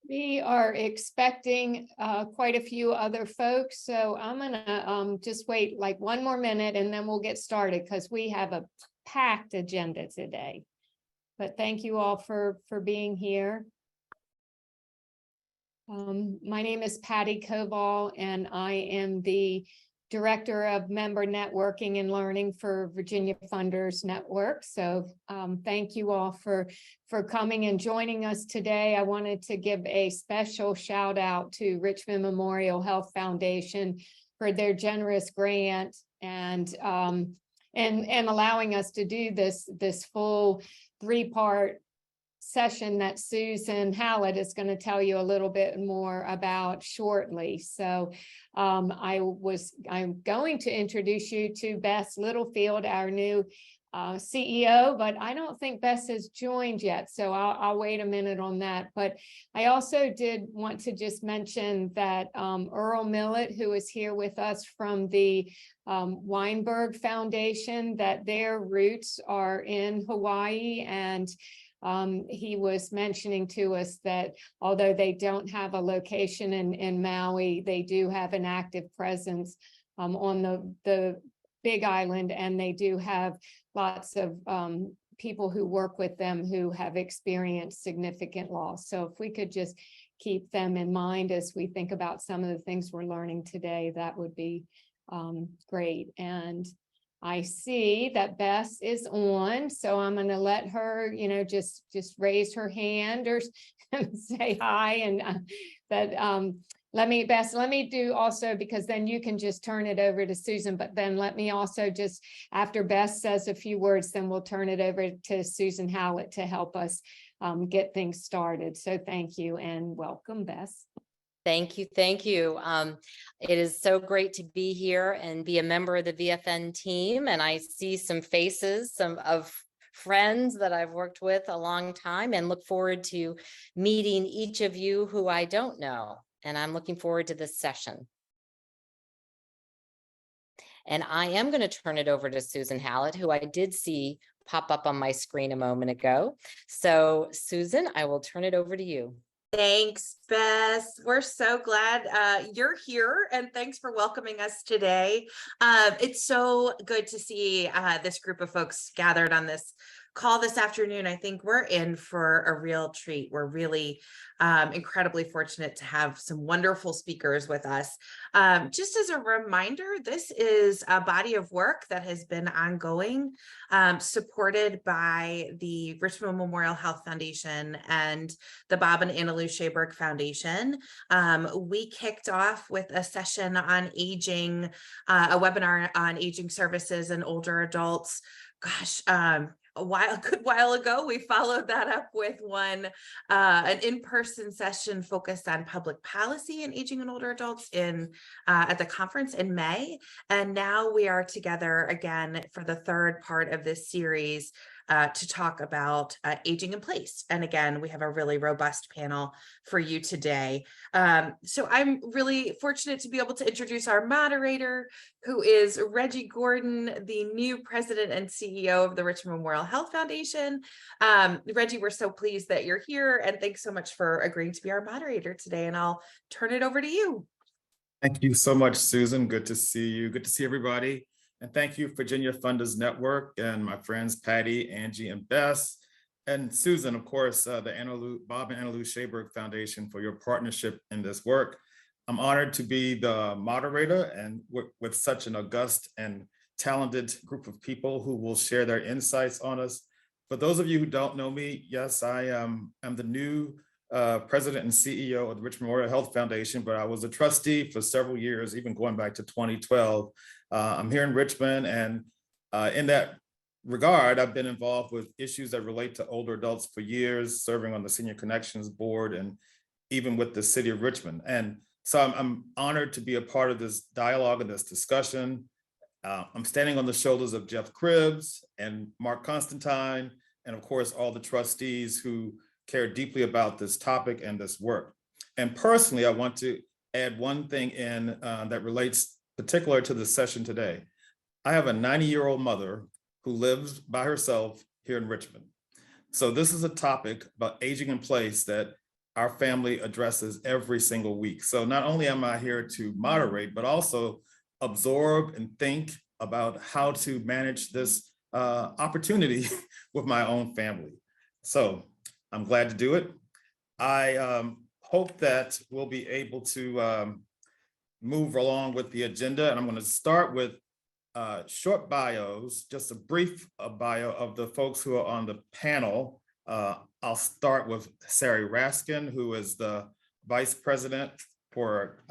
We are expecting quite a few other folks, so I'm gonna just wait like one more minute and then we'll get started because we have a packed agenda today. But thank you all for being here. My name is Patty Koval, and I am the Director of Member Networking and Learning for Virginia Funders Network. So thank you all for coming and joining us today. I wanted to give a special shout out to Richmond Memorial Health Foundation for their generous grant and allowing us to do this full three-part session that Susan Hallett is going to tell you a little bit more about shortly. So I'm going to introduce you to Bess Littlefield, our new CEO, but I don't think Bess has joined yet, so I'll wait a minute on that. But I also did want to just mention that Earl Millett, who is here with us from the Weinberg Foundation, that their roots are in Hawaii, and he was mentioning to us that although they don't have a location in Maui, they do have an active presence on the Big Island, and they do have lots of people who work with them who have experienced significant loss. So if we could just keep them in mind as we think about some of the things we're learning today, that would be great. And I see that Bess is on, so I'm going to let her, just raise her hand or say hi. And let me do also, because then you can just turn it over to Susan. But then let me also just, after Bess says a few words, then we'll turn it over to Susan Hallett to help us get things started. So thank you and welcome, Bess. Thank you. Thank you. It is so great to be here and be a member of the VFN team. And I see some faces, some of friends that I've worked with a long time, and look forward to meeting each of you who I don't know. And I'm looking forward to this session. And I am going to turn it over to Susan Hallett, who I did see pop up on my screen a moment ago. So Susan, I will turn it over to you. Thanks, Bess. We're so glad you're here, and thanks for welcoming us today. It's so good to see this group of folks gathered on this call this afternoon. I think we're in for a real treat. We're really incredibly fortunate to have some wonderful speakers with us. Just as a reminder, this is a body of work that has been ongoing, supported by the Richmond Memorial Health Foundation and the Bob and Anna Lou Schaberg Foundation. We kicked off with a session on aging, a webinar on aging services and older adults. Gosh, a good while ago. We followed that up with an in-person session focused on public policy and aging and older adults at the conference in May. And now we are together again for the third part of this series to talk about aging in place. And again, we have a really robust panel for you today. So I'm really fortunate to be able to introduce our moderator, who is Reggie Gordon, the new president and CEO of the Richmond Memorial Health Foundation. Reggie, we're so pleased that you're here, and thanks so much for agreeing to be our moderator today. And I'll turn it over to you. Thank you so much, Susan. Good to see you. Good to see everybody. And thank you, Virginia Funders Network, and my friends, Patty, Angie, and Bess, and Susan, of course, the Bob and Anna Lou Schaberg Foundation, for your partnership in this work. I'm honored to be the moderator and with such an august and talented group of people who will share their insights on us. For those of you who don't know me, yes, I am the new President and CEO of the Richmond Memorial Health Foundation, but I was a trustee for several years, even going back to 2012. I'm here in Richmond, and in that regard, I've been involved with issues that relate to older adults for years, serving on the Senior Connections Board and even with the city of Richmond. And so I'm honored to be a part of this dialogue and this discussion. I'm standing on the shoulders of Jeff Cribbs and Mark Constantine, and of course, all the trustees who care deeply about this topic and this work. And personally, I want to add one thing in that relates particular to the session today. I have a 90-year-old mother who lives by herself here in Richmond. So this is a topic about aging in place that our family addresses every single week. So not only am I here to moderate, but also absorb and think about how to manage this opportunity with my own family. So I'm glad to do it. I hope that we'll be able to move along with the agenda, and I'm going to start with short bios, just a brief bio of the folks who are on the panel. I'll start with Sari Raskin, who is the Vice President for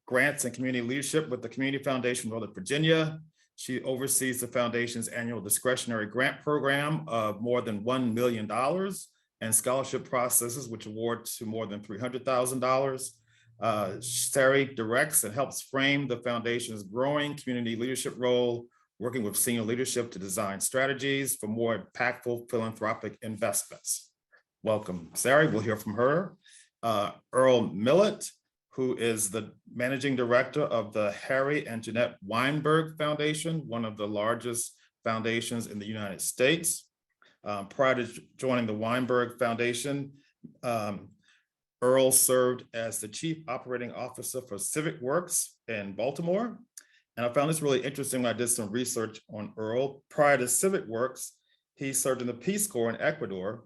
Grants and Community Leadership with the Community Foundation of Northern Virginia. She oversees the foundation's annual discretionary grant program of more than $1 million and scholarship processes, which award to more than $300,000. Sari directs and helps frame the foundation's growing community leadership role, working with senior leadership to design strategies for more impactful philanthropic investments. Welcome, Sari. We'll hear from her. Earl Millett, who is the managing director of the Harry and Jeanette Weinberg Foundation, one of the largest foundations in the United States. Prior to joining the Weinberg Foundation, Earl served as the Chief Operating Officer for Civic Works in Baltimore. And I found this really interesting when I did some research on Earl. Prior to Civic Works, he served in the Peace Corps in Ecuador,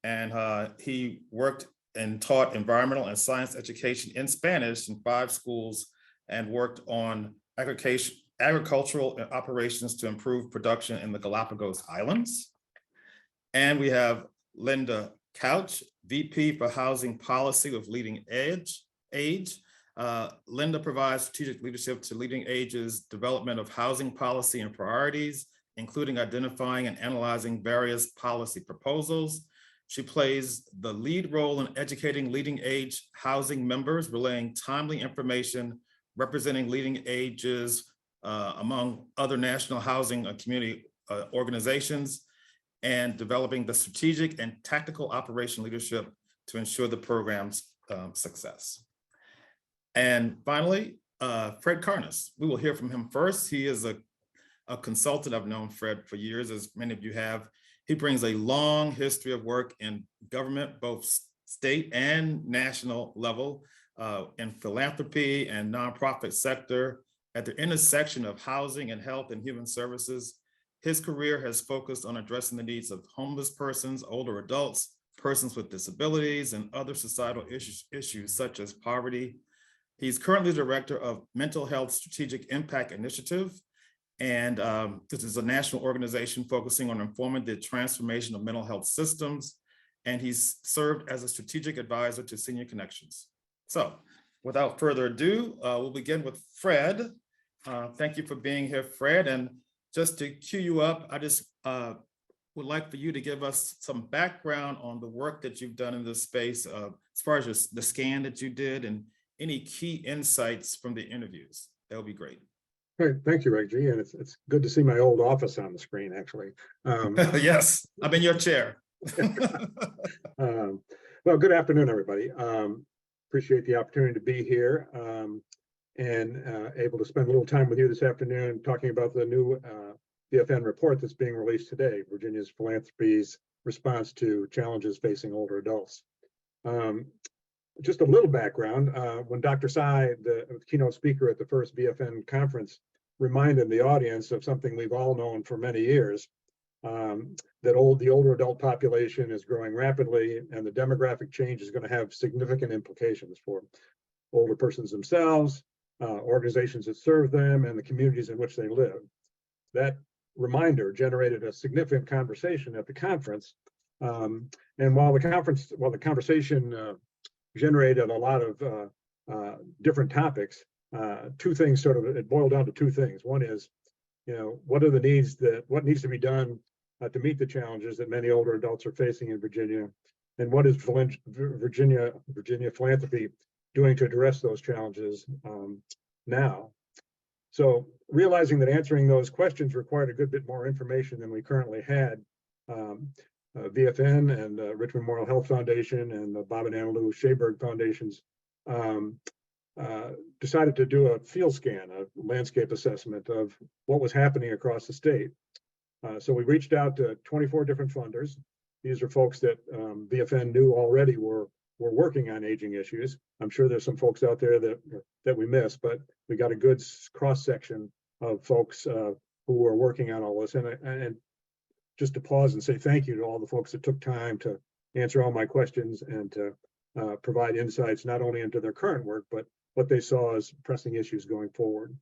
and he worked and taught environmental and science education in Spanish in 5 schools and worked on agricultural operations to improve production in the Galapagos Islands. And we have Linda Couch, VP for Housing Policy with Leading Age. Linda provides strategic leadership to Leading Age's development of housing policy and priorities, including identifying and analyzing various policy proposals. She plays the lead role in educating Leading Age housing members, relaying timely information, representing Leading Ages among other national housing and community organizations, and developing the strategic and tactical operation leadership to ensure the program's success. And finally, Fred Karnes. We will hear from him first. He is a consultant. I've known Fred for years, as many of you have. He brings a long history of work in government, both state and national level, in philanthropy and nonprofit sector. At the intersection of housing and health and human services, his career has focused on addressing the needs of homeless persons, older adults, persons with disabilities, and other societal issues such as poverty. He's currently director of Mental Health Strategic Impact Initiative. And this is a national organization focusing on informing the transformation of mental health systems. And he's served as a strategic advisor to Senior Connections. So without further ado, we'll begin with Fred. Thank you for being here, Fred. And just to cue you up, I just would like for you to give us some background on the work that you've done in this space, as far as the scan that you did and any key insights from the interviews. That would be great. Great, thank you, Reggie. And it's good to see my old office on the screen, actually. Yes, I'm in your chair. Well, good afternoon, everybody. Appreciate the opportunity to be here and able to spend a little time with you this afternoon talking about the new VFN report that's being released today, Virginia's Philanthropy's Response to Challenges Facing Older Adults. Just a little background, when Dr. Tsai, the keynote speaker at the first VFN conference, reminded the audience of something we've all known for many years, that the older adult population is growing rapidly and the demographic change is going to have significant implications for older persons themselves, organizations that serve them, and the communities in which they live. That reminder generated a significant conversation at the conference And while the conversation generated a lot of different topics, two things it boiled down to two things. One is, what are the needs what needs to be done to meet the challenges that many older adults are facing in Virginia, and what is Virginia Philanthropy doing to address those challenges now? So realizing that answering those questions required a good bit more information than we currently had, VFN and Richmond Memorial Health Foundation and the Bob and Anna Lou Schaberg Foundations decided to do a field scan, a landscape assessment of what was happening across the state. So we reached out to 24 different funders. These are folks that VFN knew already were working on aging issues. I'm sure there's some folks out there that we missed, but we got a good cross section of folks who were working on all this. And just to pause and say thank you to all the folks that took time to answer all my questions and to provide insights not only into their current work, but what they saw as pressing issues going forward.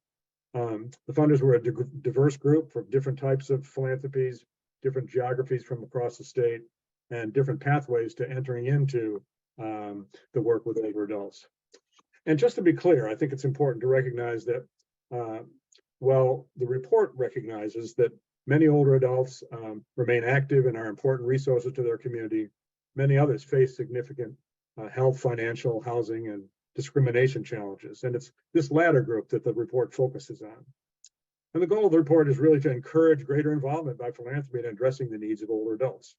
The funders were a diverse group from different types of philanthropies, different geographies from across the state, and different pathways to entering into the work with older adults. And just to be clear, I think it's important to recognize that while the report recognizes that many older adults remain active and are important resources to their community, many others face significant health, financial, housing, and discrimination challenges. And it's this latter group that the report focuses on. And the goal of the report is really to encourage greater involvement by philanthropy in addressing the needs of older adults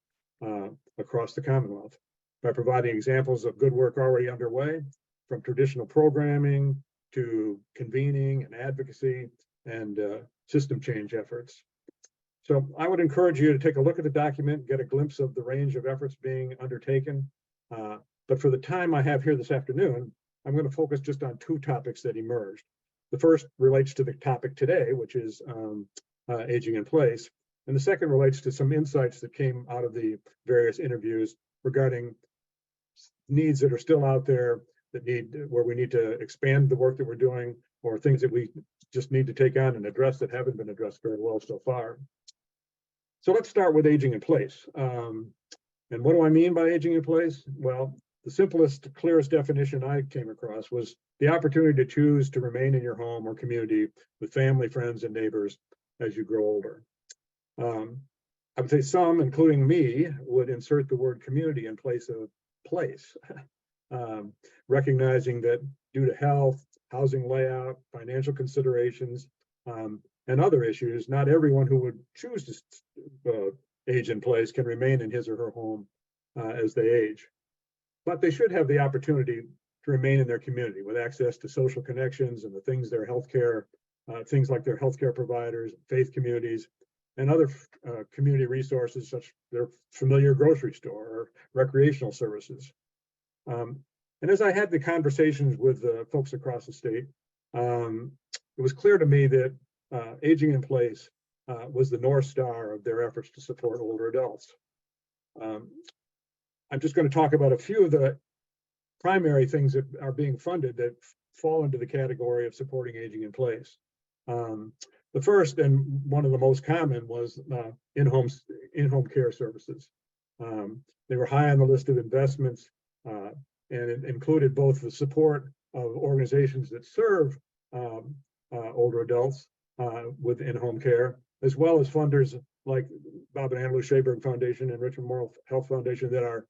across the Commonwealth by providing examples of good work already underway, from traditional programming to convening and advocacy and system change efforts. So I would encourage you to take a look at the document, get a glimpse of the range of efforts being undertaken. But for the time I have here this afternoon, I'm going to focus just on two topics that emerged. The first relates to the topic today, which is aging in place. And the second relates to some insights that came out of the various interviews regarding needs that are still out there where we need to expand the work that we're doing, or things that we just need to take on and address that haven't been addressed very well so far. So let's start with aging in place. And what do I mean by aging in place? Well, the simplest, clearest definition I came across was the opportunity to choose to remain in your home or community with family, friends, and neighbors as you grow older. I would say some, including me, would insert the word community in place of place, recognizing that due to health, housing layout, financial considerations, and other issues, not everyone who would choose to age in place can remain in his or her home as they age. But they should have the opportunity to remain in their community with access to social connections and the things their healthcare, things like their healthcare providers, faith communities, and other community resources such as their familiar grocery store or recreational services. And as I had the conversations with folks across the state, it was clear to me that aging in place was the North Star of their efforts to support older adults. I'm just going to talk about a few of the primary things that are being funded that fall into the category of supporting aging in place. The first and one of the most common was in-home care services. They were high on the list of investments, and it included both the support of organizations that serve older adults with in-home care, as well as funders like Bob and Anna Lou Schaberg Foundation and Richmond Memorial Health Foundation that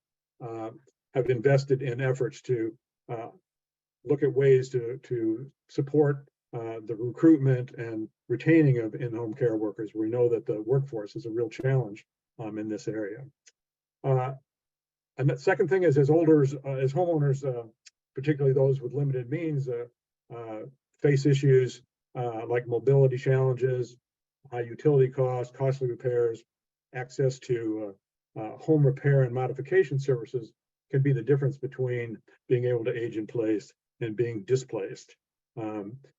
have invested in efforts to look at ways to support the recruitment and retaining of in-home care workers. We know that the workforce is a real challenge in this area. And the second thing is, as homeowners, particularly those with limited means, face issues like mobility challenges, high utility costs, costly repairs, access to home repair and modification services can be the difference between being able to age in place and being displaced.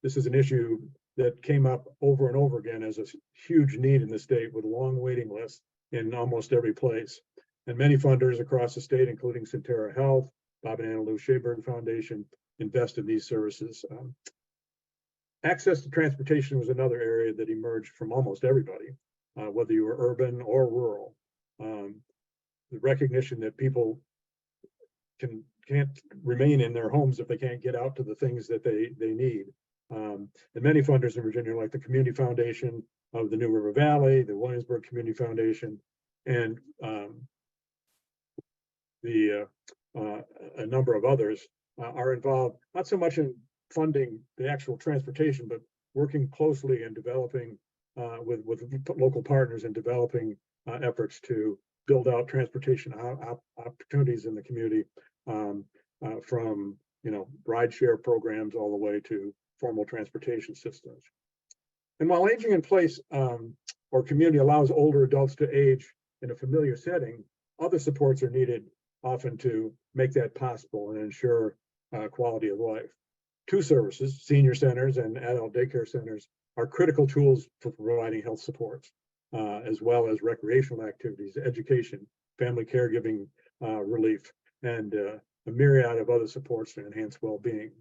This is an issue that came up over and over again as a huge need in the state, with long waiting lists in almost every place. And many funders across the state, including Centera Health, Bob and Anna Lou Schaberg Foundation, invest in these services. Access to transportation was another area that emerged from almost everybody, whether you were urban or rural. the recognition that people can't remain in their homes if they can't get out to the things that they need. And many funders in Virginia, like the Community Foundation of the New River Valley, the Williamsburg Community Foundation, and a number of others are involved, not so much in funding the actual transportation, but working closely and developing with local partners and developing efforts to build out transportation opportunities in the community, from rideshare programs all the way to formal transportation systems. And while aging in place or community allows older adults to age in a familiar setting, other supports are needed often to make that possible and ensure quality of life. Two services, senior centers and adult daycare centers, are critical tools for providing health supports, as well as recreational activities, education, family caregiving relief, and a myriad of other supports to enhance well-being.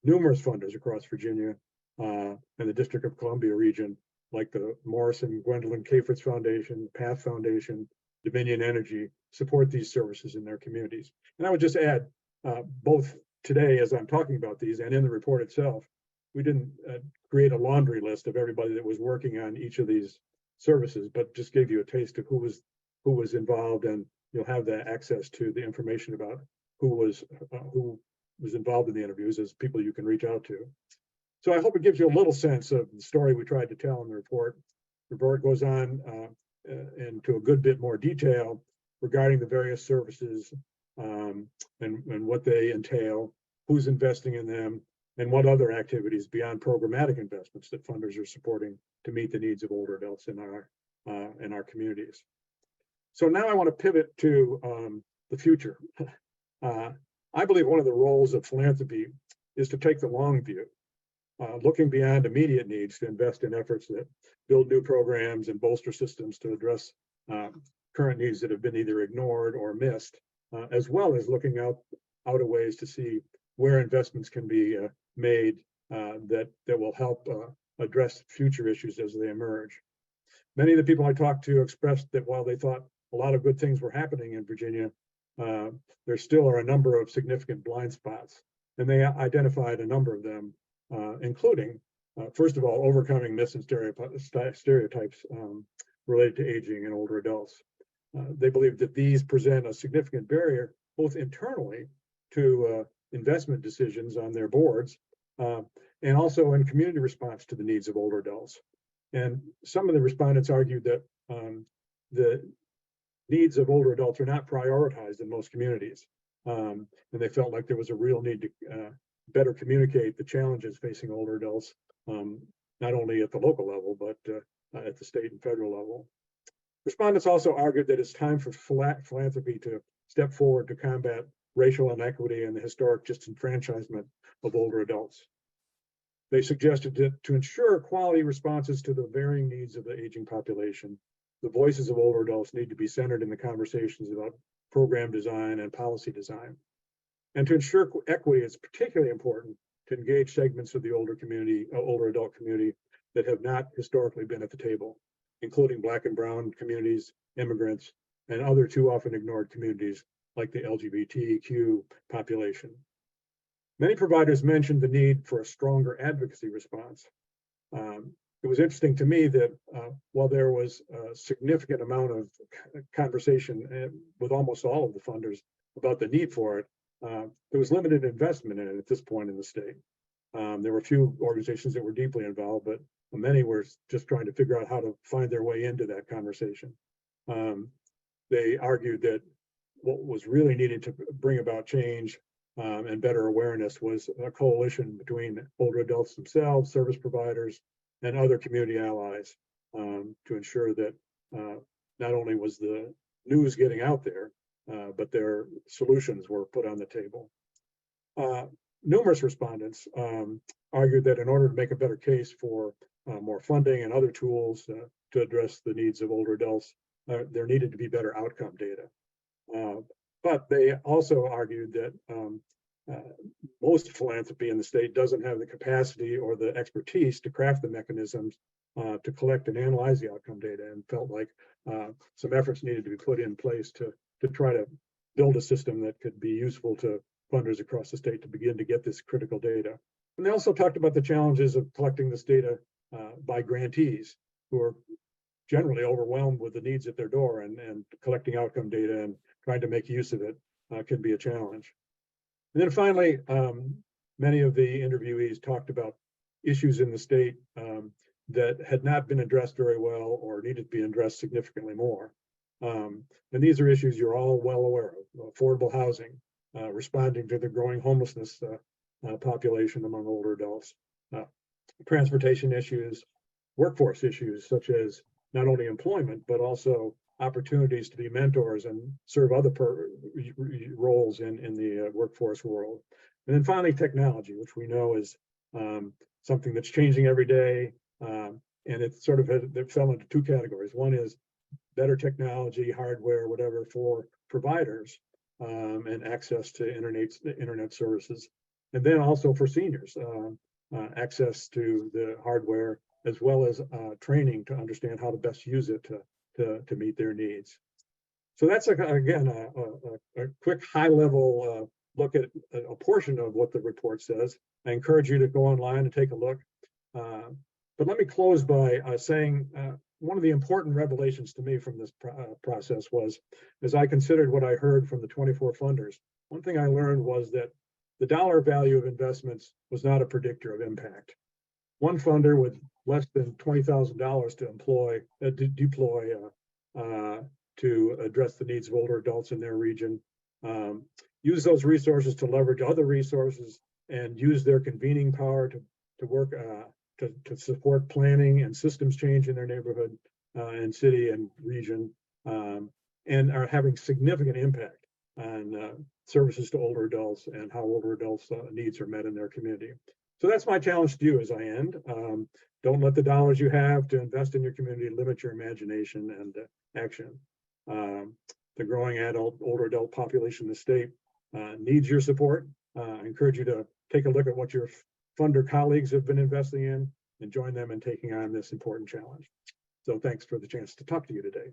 Numerous funders across Virginia and the District of Columbia region, like the Morris and Gwendolyn Cafritz Foundation, PATH Foundation, Dominion Energy, support these services in their communities. And I would just add, both today as I'm talking about these and in the report itself, we didn't create a laundry list of everybody that was working on each of these services, but just gave you a taste of who was involved, and you'll have that access to the information about who was involved in the interviews as people you can reach out to. So I hope it gives you a little sense of the story we tried to tell in the report. The report goes on into a good bit more detail regarding the various services and what they entail, who's investing in them, and what other activities beyond programmatic investments that funders are supporting to meet the needs of older adults in our communities. So now I want to pivot to the future. I believe one of the roles of philanthropy is to take the long view, looking beyond immediate needs to invest in efforts that build new programs and bolster systems to address current needs that have been either ignored or missed, as well as looking out of ways to see where investments can be made that will help address future issues as they emerge. Many of the people I talked to expressed that while they thought a lot of good things were happening in Virginia, there still are a number of significant blind spots, and they identified a number of them, including, first of all, overcoming myths and stereotypes related to aging and older adults. They believe that these present a significant barrier, both internally to investment decisions on their boards, and also in community response to the needs of older adults. And some of the respondents argued that the needs of older adults are not prioritized in most communities. And they felt like there was a real need to better communicate the challenges facing older adults, not only at the local level, but at the state and federal level. Respondents also argued that it's time for philanthropy to step forward to combat racial inequity and the historic disenfranchisement of older adults. They suggested that to ensure quality responses to the varying needs of the aging population, the voices of older adults need to be centered in the conversations about program design and policy design. And to ensure equity, it's particularly important to engage segments of the older adult community that have not historically been at the table, including Black and Brown communities, immigrants, and other too often ignored communities like the LGBTQ population. Many providers mentioned the need for a stronger advocacy response. It was interesting to me that while there was a significant amount of conversation with almost all of the funders about the need for it, there was limited investment in it at this point in the state. There were a few organizations that were deeply involved, but many were just trying to figure out how to find their way into that conversation. They argued that what was really needed to bring about change and better awareness was a coalition between older adults themselves, service providers, and other community allies to ensure that not only was the news getting out there, but their solutions were put on the table. Numerous respondents argued that in order to make a better case for more funding and other tools to address the needs of older adults, there needed to be better outcome data. But they also argued that most philanthropy in the state doesn't have the capacity or the expertise to craft the mechanisms to collect and analyze the outcome data, and felt like some efforts needed to be put in place to try to build a system that could be useful to funders across the state to begin to get this critical data. And they also talked about the challenges of collecting this data by grantees who are generally overwhelmed with the needs at their door, and collecting outcome data and trying to make use of it can be a challenge. And then finally, many of the interviewees talked about issues in the state that had not been addressed very well or needed to be addressed significantly more. And these are issues you're all well aware of: affordable housing, responding to the growing homelessness population among older adults, transportation issues, workforce issues such as not only employment, but also opportunities to be mentors and serve other roles in the workforce world. And then finally, technology, which we know is something that's changing every day. And it sort of it fell into two categories. One is better technology, hardware, whatever, for providers and access to internet services. And then also for seniors, access to the hardware, as well as training to understand how to best use it to meet their needs. So that's again a quick high-level look at a portion of what the report says. I encourage you to go online and take a look. But let me close by saying one of the important revelations to me from this process was, as I considered what I heard from the 24 funders, one thing I learned was that the dollar value of investments was not a predictor of impact. One funder with less than $20,000 to deploy to address the needs of older adults in their region, use those resources to leverage other resources and use their convening power to work to support planning and systems change in their neighborhood and city and region, and are having significant impact on services to older adults and how older adults' needs are met in their community. So that's my challenge to you as I end. Don't let the dollars you have to invest in your community limit your imagination and action. The growing older adult population in the state needs your support. I encourage you to take a look at what your funder colleagues have been investing in and join them in taking on this important challenge. So thanks for the chance to talk to you today.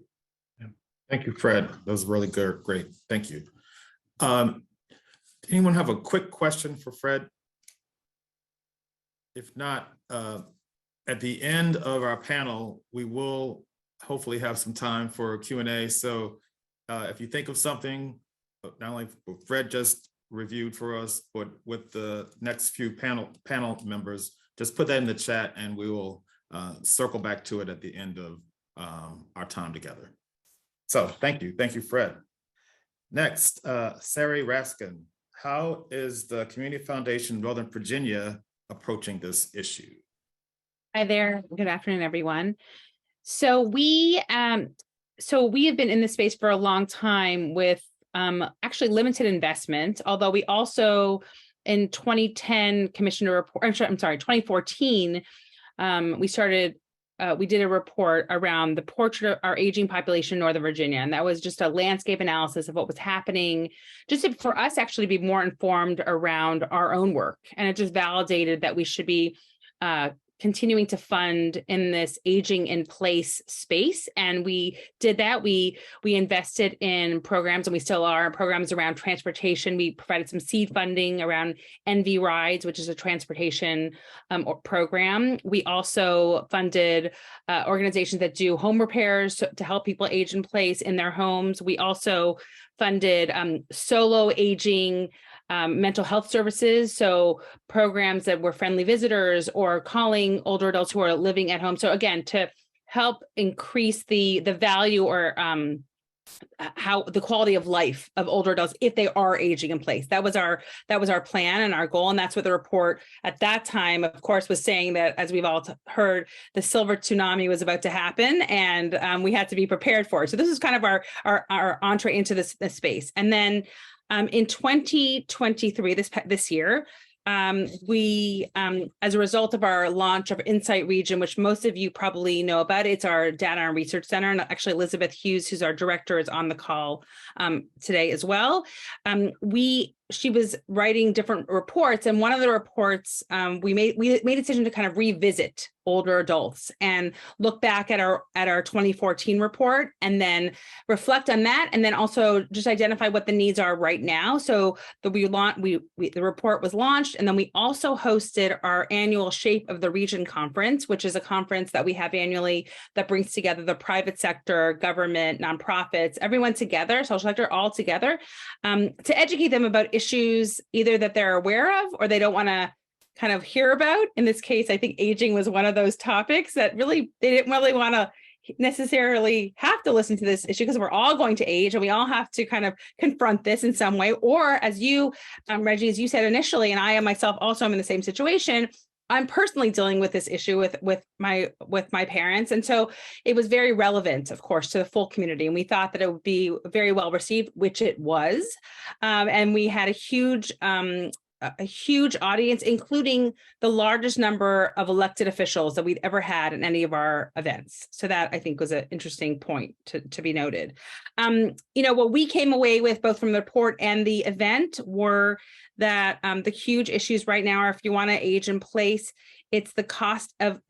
Yeah. Thank you, Fred. That was really good. Great. Thank you. Anyone have a quick question for Fred? If not, at the end of our panel, we will hopefully have some time for Q&A. So if you think of something, not only what Fred just reviewed for us, but with the next few panel members, just put that in the chat and we will circle back to it at the end of our time together. So thank you. Thank you, Fred. Next, Sari Raskin. How is the Community Foundation Northern Virginia approaching this issue? Hi there. Good afternoon, everyone. So we have been in this space for a long time with actually limited investment, although we also in 2010 commissioned a report, I'm sorry, 2014, we did a report around the portrait of our aging population in Northern Virginia. And that was just a landscape analysis of what was happening, just for us actually be more informed around our own work. And it just validated that we should be continuing to fund in this aging in place space. And we did that. We invested in programs, and we still are, programs around transportation. We provided some seed funding around NV Rides, which is a transportation program. We also funded organizations that do home repairs to help people age in place in their homes. We also funded solo aging mental health services, so programs that were friendly visitors or calling older adults who are living at home. So again, to help increase the value or how the quality of life of older adults if they are aging in place. That was our plan and our goal, and that's what the report at that time, of course, was saying, that as we've all heard, the silver tsunami was about to happen, and we had to be prepared for it. So this is kind of our entree into this space, and then. In 2023, this year, we, as a result of our launch of Insight Region, which most of you probably know about, it's our data and research center. And actually, Elizabeth Hughes, who's our director, is on the call today as well. She was writing different reports, and one of the reports we made a decision to kind of revisit older adults and look back at our 2014 report and then reflect on that, and then also just identify what the needs are right now. So the report was launched, and then we also hosted our annual Shape of the Region conference, which is a conference that we have annually that brings together the private sector, government, nonprofits, everyone together, social sector all together, to educate them about issues either that they're aware of or they don't want to kind of hear about. In this case, I think aging was one of those topics that really, they didn't really want to necessarily have to listen to this issue because we're all going to age and we all have to kind of confront this in some way. Or as you, Reggie, as you said initially, and I am myself also am in the same situation, I'm personally dealing with this issue with my parents. And so it was very relevant, of course, to the full community. And we thought that it would be very well received, which it was. And we had a huge audience, including the largest number of elected officials that we'd ever had in any of our events. So that I think was an interesting point to be noted. What we came away with both from the report and the event were that the huge issues right now are, if you want to age in place, it's the cost of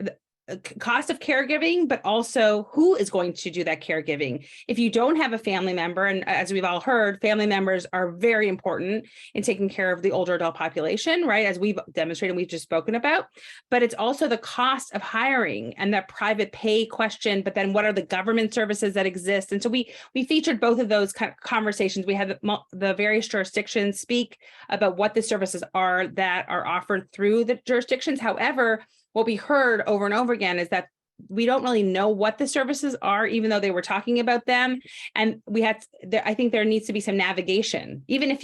caregiving, but also who is going to do that caregiving. If you don't have a family member, and as we've all heard, family members are very important in taking care of the older adult population, right? As we've demonstrated, we've just spoken about, but it's also the cost of hiring and that private pay question, but then what are the government services that exist? And so we featured both of those kind of conversations. We had the various jurisdictions speak about what the services are that are offered through the jurisdictions. However, what we heard over and over again is that we don't really know what the services are, even though they were talking about them. And I think there needs to be some navigation, even if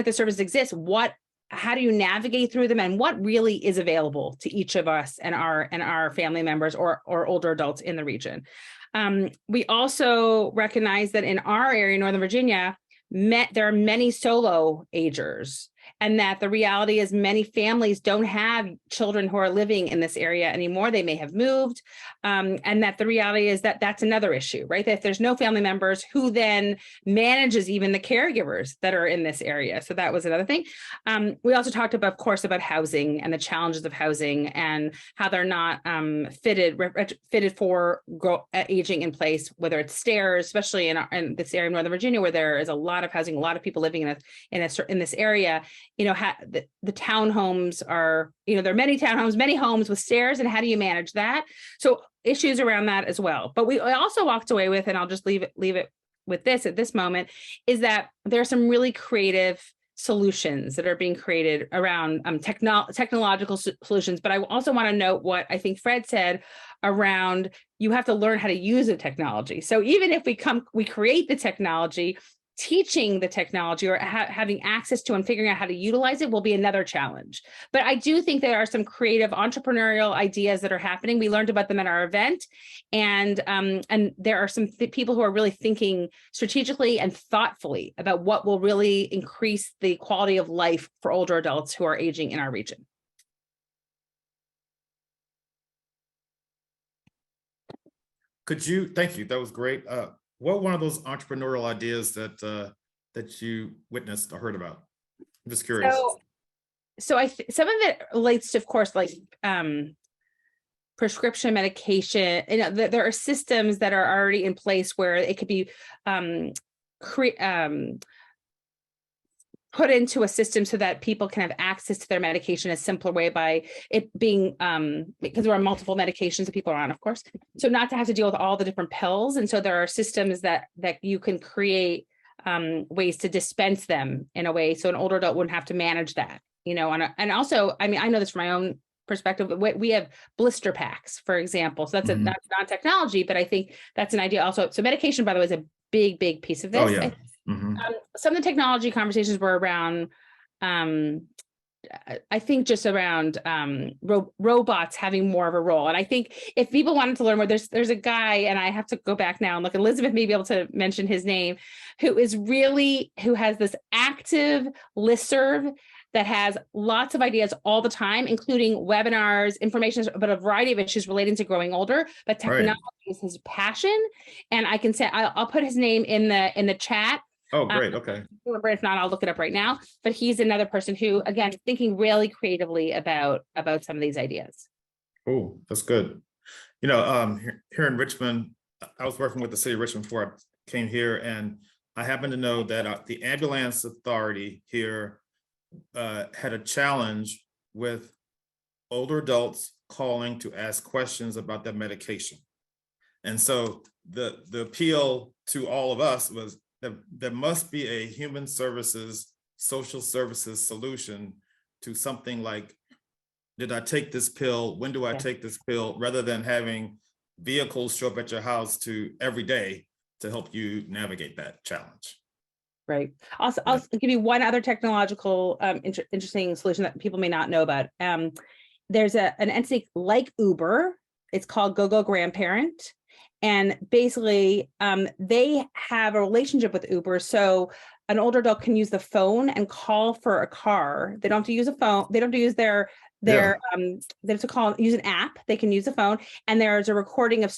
the service exists, how do you navigate through them and what really is available to each of us and our family members or older adults in the region. We also recognize that in our area, Northern Virginia, there are many solo agers. And that the reality is many families don't have children who are living in this area anymore. They may have moved. And that the reality is that that's another issue, right? That if there's no family members, who then manages even the caregivers that are in this area? So that was another thing. We also talked about, of course, about housing and the challenges of housing and how they're not fitted for aging in place, whether it's stairs, especially in this area of Northern Virginia, where there is a lot of housing, a lot of people living in this area. The townhomes are, there are many townhomes, many homes with stairs, and how do you manage that? So issues around that as well. But we also walked away with, and I'll just leave it with this at this moment, is that there are some really creative solutions that are being created around technological solutions. But I also want to note what I think Fred said around, you have to learn how to use the technology. So even if we create the technology, teaching the technology or having access to and figuring out how to utilize it will be another challenge. But I do think there are some creative entrepreneurial ideas that are happening. We learned about them at our event, and there are some people who are really thinking strategically and thoughtfully about what will really increase the quality of life for older adults who are aging in our region. Thank you, that was great. What one of those entrepreneurial ideas that you witnessed or heard about? I'm just curious. So some of it relates to, of course, like prescription medication. There are systems that are already in place where it could be put into a system so that people can have access to their medication a simpler way by it being, because there are multiple medications that people are on, of course. So not to have to deal with all the different pills. And so there are systems that you can create ways to dispense them in a way so an older adult wouldn't have to manage that, and also, I know this from my own perspective, but we have blister packs, for example. So that's that's not technology, but I think that's an idea also. So medication, by the way, is a big piece of this. Oh, yeah. Some of the technology conversations were around, I think just around robots having more of a role. And I think if people wanted to learn more, there's a guy, and I have to go back now and look, Elizabeth may be able to mention his name, who has this active listserv that has lots of ideas all the time, including webinars, information about a variety of issues relating to growing older, but technology is his passion. And I can say, I'll put his name in the chat. Oh, great. Okay. If not, I'll look it up right now. But he's another person who, again, thinking really creatively about some of these ideas. Oh, that's good. Here in Richmond, I was working with the city of Richmond before I came here, and I happen to know that the ambulance authority here had a challenge with older adults calling to ask questions about their medication. And so the appeal to all of us was that there must be a human services, social services solution to something like, did I take this pill? When do I Yeah. take this pill? Rather than having vehicles show up at your house every day to help you navigate that challenge. Right. I'll give you one other technological interesting solution that people may not know about. There's an entity like Uber. It's called GoGo Grandparent. And basically, they have a relationship with Uber. So an older adult can use the phone and call for a car. They don't have to use a phone. They don't have to use they have to use an app. They can use a phone, and there's a recording of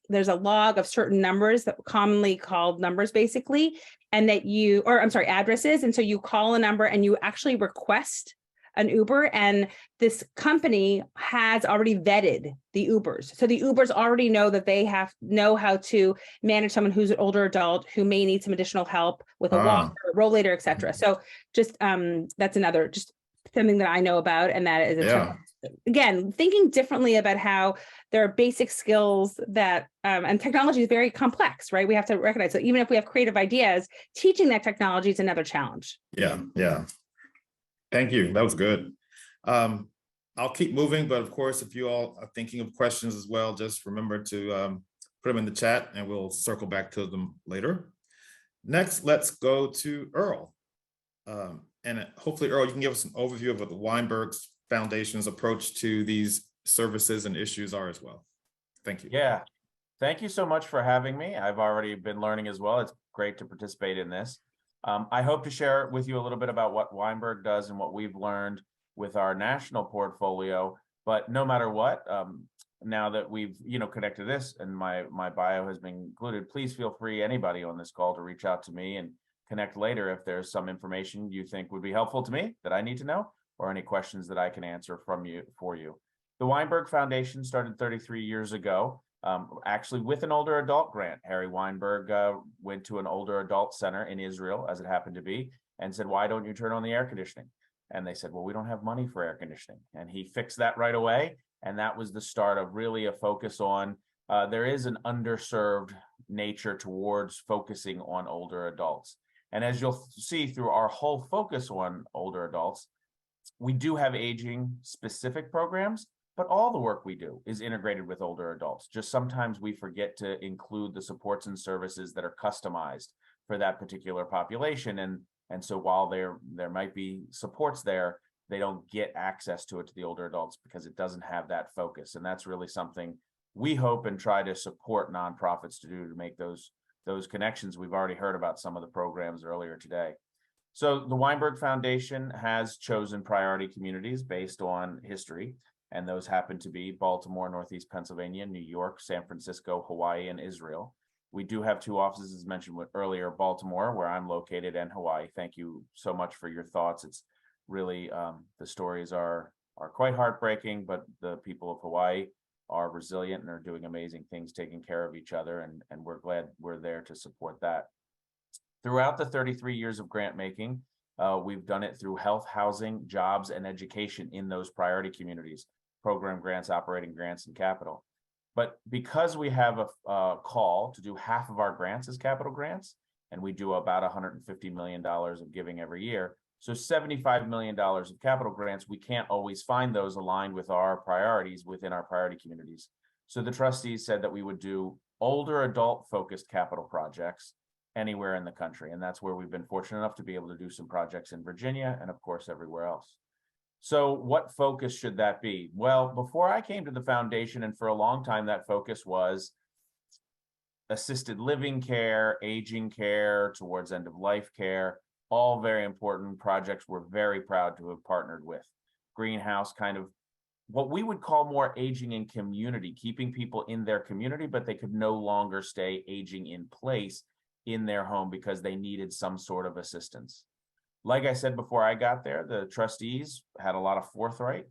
there's a log of certain numbers that commonly called numbers, basically, and addresses. And so you call a number and you actually request an Uber, and this company has already vetted the Ubers. So the Ubers already know that they know how to manage someone who's an older adult who may need some additional help with a walker, rollator, et cetera. So just that's another just something that I know about, and that is again, thinking differently about how there are basic skills that and technology is very complex, right? We have to recognize. So even if we have creative ideas, teaching that technology is another challenge. Yeah. Thank you. That was good. I'll keep moving, but of course, if you all are thinking of questions as well, just remember to put them in the chat and we'll circle back to them later. Next, let's go to Earl. And hopefully, Earl, you can give us an overview of what the Weinberg Foundation's approach to these services and issues are as well. Thank you. Yeah, thank you so much for having me. I've already been learning as well. It's great to participate in this. I hope to share with you a little bit about what Weinberg does and what we've learned with our national portfolio. But no matter what, now that we've connected this and my bio has been included, please feel free, anybody on this call, to reach out to me and connect later if there's some information you think would be helpful to me that I need to know, or any questions that I can answer for you. The Weinberg Foundation started 33 years ago. Actually with an older adult grant. Harry Weinberg went to an older adult center in Israel, as it happened to be, and said, why don't you turn on the air conditioning? And they said, well, we don't have money for air conditioning. And he fixed that right away. And that was the start of really a focus on, there is an underserved nature towards focusing on older adults. And as you'll see through our whole focus on older adults, we do have aging specific programs, but all the work we do is integrated with older adults. Just sometimes we forget to include the supports and services that are customized for that particular population. And so while there might be supports there, they don't get access to it to the older adults because it doesn't have that focus. And that's really something we hope and try to support nonprofits to do, to make those connections. We've already heard about some of the programs earlier today. So the Weinberg Foundation has chosen priority communities based on history. And those happen to be Baltimore, Northeast Pennsylvania, New York, San Francisco, Hawaii, and Israel. We do have two offices, as mentioned earlier, Baltimore, where I'm located, and Hawaii. Thank you so much for your thoughts. It's really, the stories are quite heartbreaking, but the people of Hawaii are resilient and are doing amazing things, taking care of each other, and we're glad we're there to support that. Throughout the 33 years of grant making, we've done it through health, housing, jobs, and education in those priority communities. Program grants, operating grants, and capital. But because we have a call to do half of our grants as capital grants, and we do about $150 million of giving every year, so $75 million of capital grants, we can't always find those aligned with our priorities within our priority communities. So the trustees said that we would do older adult focused capital projects anywhere in the country. And that's where we've been fortunate enough to be able to do some projects in Virginia and of course everywhere else. So what focus should that be? Well, before I came to the foundation, and for a long time, that focus was assisted living care, aging care, towards end of life care, all very important projects we're very proud to have partnered with. Greenhouse, kind of what we would call more aging in community, keeping people in their community, but they could no longer stay aging in place in their home because they needed some sort of assistance. Like I said before I got there, the trustees had a lot of foresight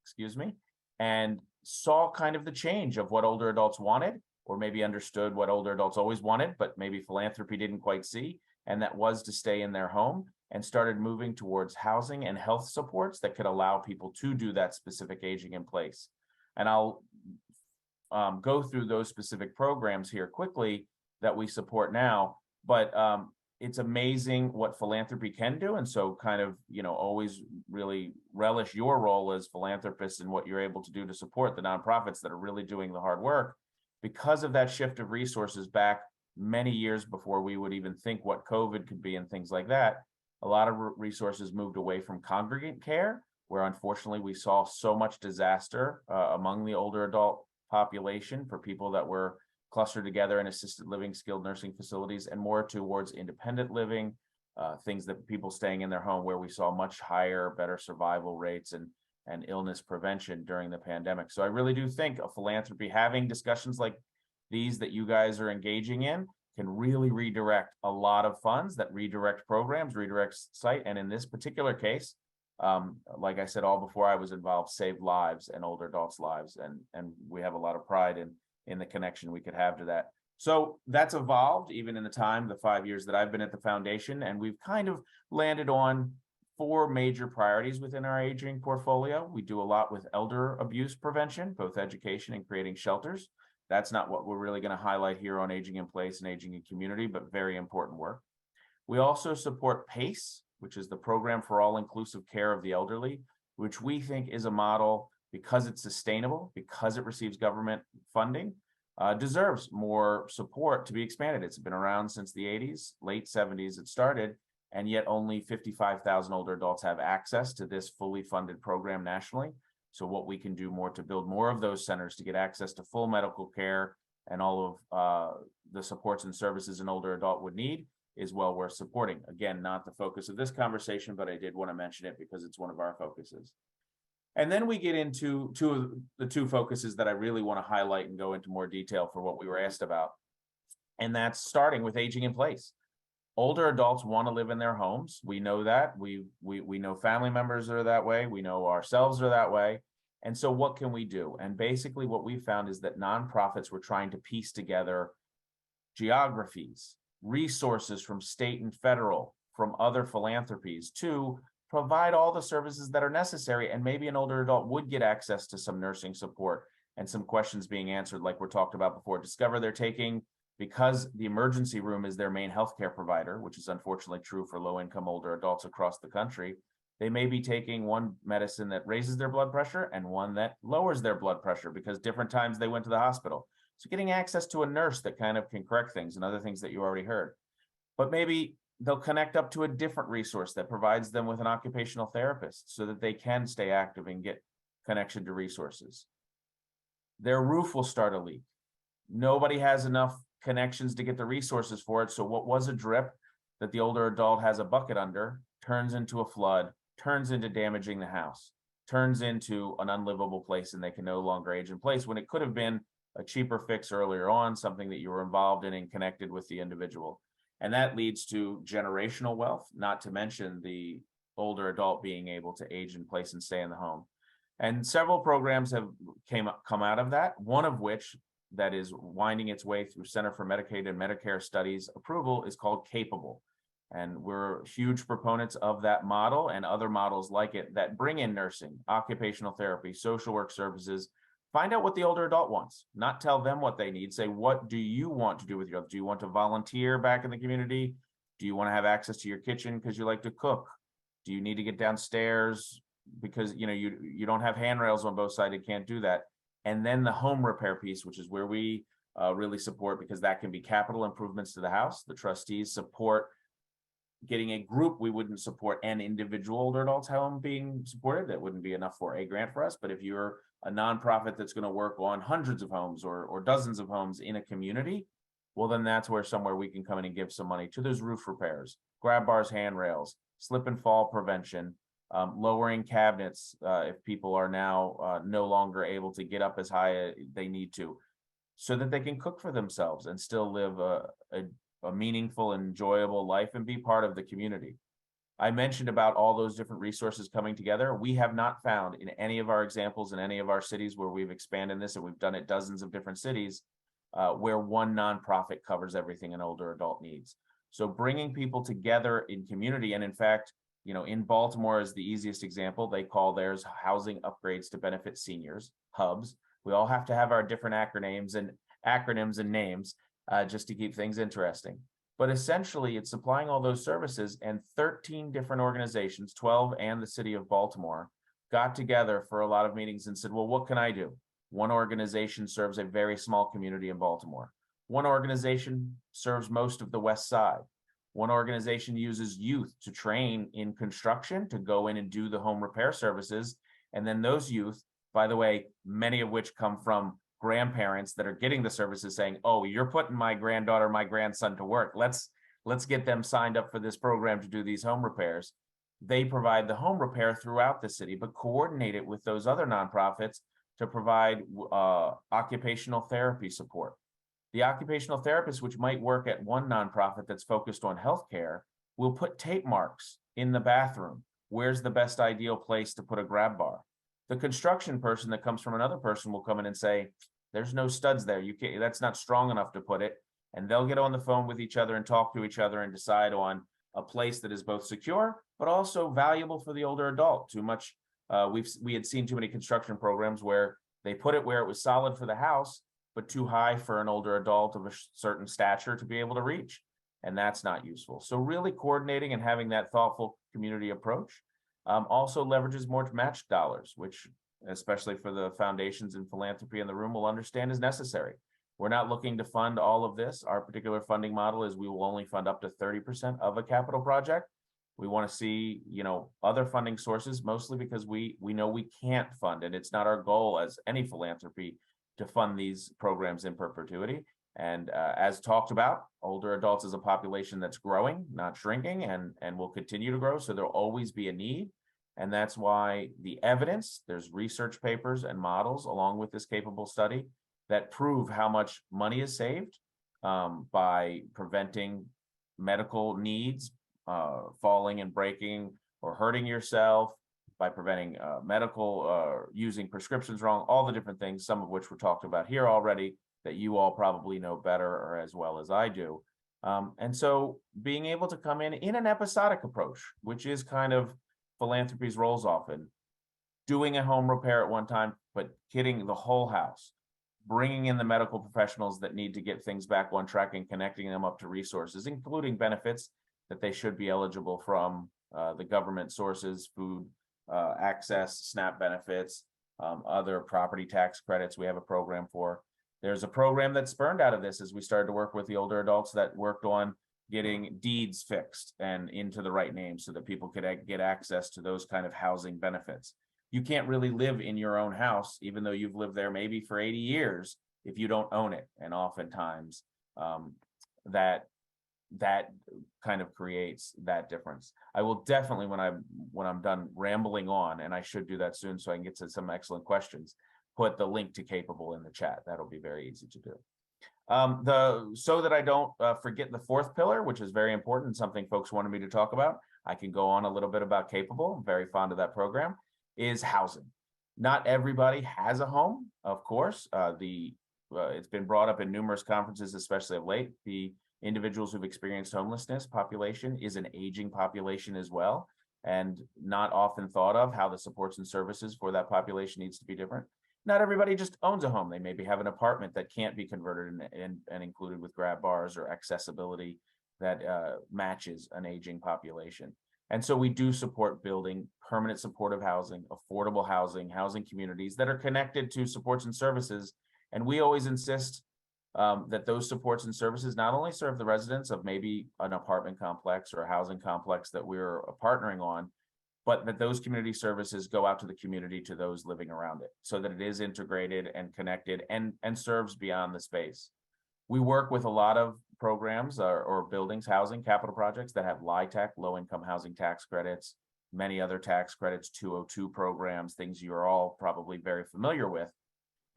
excuse me, and saw kind of the change of what older adults wanted, or maybe understood what older adults always wanted, but maybe philanthropy didn't quite see, and that was to stay in their home, and started moving towards housing and health supports that could allow people to do that specific aging in place. And I'll go through those specific programs here quickly that we support now, but it's amazing what philanthropy can do. And so kind of, always really relish your role as philanthropists and what you're able to do to support the nonprofits that are really doing the hard work. Because of that shift of resources back many years before we would even think what COVID could be and things like that, a lot of resources moved away from congregate care, where unfortunately we saw so much disaster among the older adult population for people that were clustered together in assisted living, skilled nursing facilities, and more towards independent living, things that people staying in their home, where we saw much higher, better survival rates and illness prevention during the pandemic. So I really do think of philanthropy, having discussions like these that you guys are engaging in, can really redirect a lot of funds, that redirect programs, redirect site. And in this particular case, like I said, all before I was involved, saved lives and older adults' lives. And we have a lot of pride in the connection we could have to that. So that's evolved even in the 5 years that I've been at the foundation. And we've kind of landed on 4 major priorities within our aging portfolio. We do a lot with elder abuse prevention, both education and creating shelters. That's not what we're really going to highlight here on Aging in Place and Aging in Community, but very important work. We also support PACE, which is the Program for All-Inclusive Care of the Elderly, which we think is a model, because it's sustainable, because it receives government funding, deserves more support to be expanded. It's been around since the 80s, late 70s it started, and yet only 55,000 older adults have access to this fully funded program nationally. So what we can do more to build more of those centers to get access to full medical care and all of the supports and services an older adult would need is well worth supporting. Again, not the focus of this conversation, but I did want to mention it because it's one of our focuses. And then we get into the two focuses that I really want to highlight and go into more detail for what we were asked about. And that's starting with aging in place. Older adults want to live in their homes. We know that. We know family members are that way. We know ourselves are that way. And so what can we do? And basically what we found is that nonprofits were trying to piece together geographies, resources from state and federal, from other philanthropies to provide all the services that are necessary. And maybe an older adult would get access to some nursing support and some questions being answered, like we're talked about before. Discover they're taking, because the emergency room is their main healthcare provider, which is unfortunately true for low-income older adults across the country, they may be taking one medicine that raises their blood pressure and one that lowers their blood pressure because different times they went to the hospital. So getting access to a nurse that kind of can correct things and other things that you already heard. But maybe they'll connect up to a different resource that provides them with an occupational therapist so that they can stay active and get connection to resources. Their roof will start a leak. Nobody has enough connections to get the resources for it. So what was a drip that the older adult has a bucket under turns into a flood, turns into damaging the house, turns into an unlivable place, and they can no longer age in place when it could have been a cheaper fix earlier on, something that you were involved in and connected with the individual. And that leads to generational wealth, not to mention the older adult being able to age in place and stay in the home. And several programs have come out of that, one of which that is winding its way through Center for Medicaid and Medicare Studies approval is called Capable. And we're huge proponents of that model and other models like it that bring in nursing, occupational therapy, social work services. Find out what the older adult wants, not tell them what they need. Say, what do you want to do with your life? Do you want to volunteer back in the community? Do you want to have access to your kitchen because you like to cook? Do you need to get downstairs because you don't have handrails on both sides, you can't do that? And then the home repair piece, which is where we really support, because that can be capital improvements to the house. The trustees support getting a group. We wouldn't support an individual older adult's home being supported. That wouldn't be enough for a grant for us. But if you're a nonprofit that's going to work on hundreds of homes or dozens of homes in a community, well, then that's somewhere we can come in and give some money to those roof repairs, grab bars, handrails, slip and fall prevention, lowering cabinets if people are now no longer able to get up as high as they need to, so that they can cook for themselves and still live a meaningful, enjoyable life and be part of the community. I mentioned about all those different resources coming together. We have not found in any of our examples in any of our cities where we've expanded this, and we've done it dozens of different cities, where one nonprofit covers everything an older adult needs. So bringing people together in community, and in fact, in Baltimore is the easiest example. They call theirs housing upgrades to benefit seniors, hubs. We all have to have our different acronyms and names just to keep things interesting. But essentially, it's supplying all those services, and 13 different organizations, 12 and the city of Baltimore, got together for a lot of meetings and said, well, what can I do? One organization serves a very small community in Baltimore. One organization serves most of the West Side. One organization uses youth to train in construction to go in and do the home repair services. And then those youth, by the way, many of which come from grandparents that are getting the services, saying, oh, you're putting my granddaughter, my grandson to work. Let's get them signed up for this program to do these home repairs. They provide the home repair throughout the city, but coordinate it with those other nonprofits to provide occupational therapy support. The occupational therapist, which might work at one nonprofit that's focused on healthcare, will put tape marks in the bathroom. Where's the best ideal place to put a grab bar? The construction person that comes from another person will come in and say, there's no studs there. You can't, that's not strong enough to put it. And they'll get on the phone with each other and talk to each other and decide on a place that is both secure, but also valuable for the older adult. Too much, we had seen too many construction programs where they put it where it was solid for the house, but too high for an older adult of a certain stature to be able to reach. And that's not useful. So really coordinating and having that thoughtful community approach also leverages more match dollars, which especially for the foundations and philanthropy in the room will understand is necessary. We're not looking to fund all of this. Our particular funding model is we will only fund up to 30% of a capital project. We want to see, other funding sources, mostly because we know we can't fund it. It's not our goal as any philanthropy to fund these programs in perpetuity. And as talked about, older adults is a population that's growing, not shrinking, and will continue to grow. So there'll always be a need. And that's why the evidence, there's research papers and models along with this capable study that prove how much money is saved by preventing medical needs, falling and breaking or hurting yourself, by preventing using prescriptions wrong, all the different things, some of which were talked about here already, that you all probably know better or as well as I do. And so being able to come in an episodic approach, which is kind of philanthropy's roles often, doing a home repair at one time, but kitting the whole house, bringing in the medical professionals that need to get things back on track and connecting them up to resources, including benefits that they should be eligible from the government sources, food access, SNAP benefits, other property tax credits we have a program for. There's a program that spurned out of this as we started to work with the older adults that worked on getting deeds fixed and into the right name so that people could get access to those kind of housing benefits. You can't really live in your own house, even though you've lived there maybe for 80 years, if you don't own it. And oftentimes that kind of creates that difference. I will definitely, when I'm done rambling on, and I should do that soon so I can get to some excellent questions, put the link to Capable in the chat. That'll be very easy to do. So that I don't forget the fourth pillar, which is very important, something folks wanted me to talk about. I can go on a little bit about Capable. I'm very fond of that program, is housing. Not everybody has a home, of course. It's been brought up in numerous conferences, especially of late. The individuals who've experienced homelessness population is an aging population as well, and not often thought of how the supports and services for that population needs to be different. Not everybody just owns a home. They maybe have an apartment that can't be converted and included with grab bars or accessibility that matches an aging population. And so we do support building permanent supportive housing, affordable housing communities that are connected to supports and services. And we always insist that those supports and services not only serve the residents of maybe an apartment complex or a housing complex that we're partnering on, but that those community services go out to the community, to those living around it, so that it is integrated and connected and serves beyond the space. We work with a lot of programs or buildings, housing, capital projects that have LIHTC, low-income housing tax credits, many other tax credits, 202 programs, things you're all probably very familiar with.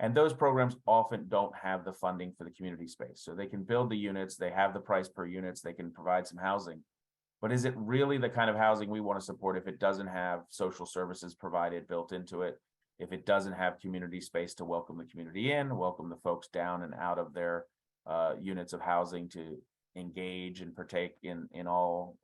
And those programs often don't have the funding for the community space. So they can build the units, they have the price per units, they can provide some housing, But is it really the kind of housing we want to support if it doesn't have social services provided built into it? If it doesn't have community space to welcome the community in, welcome the folks down and out of their units of housing to engage and partake in all,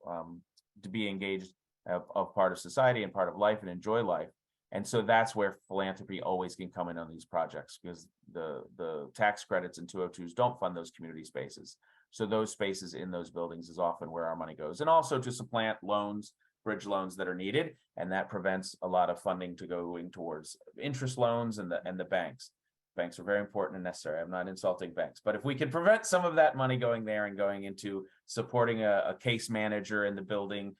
to be engaged of part of society and part of life and enjoy life. And so that's where philanthropy always can come in on these projects, because the tax credits and 202s don't fund those community spaces. So those spaces in those buildings is often where our money goes, and also to supplant loans, bridge loans that are needed, and that prevents a lot of funding to going towards interest loans and the banks. Banks are very important and necessary. I'm not insulting banks, but if we can prevent some of that money going there and going into supporting a case manager in the building,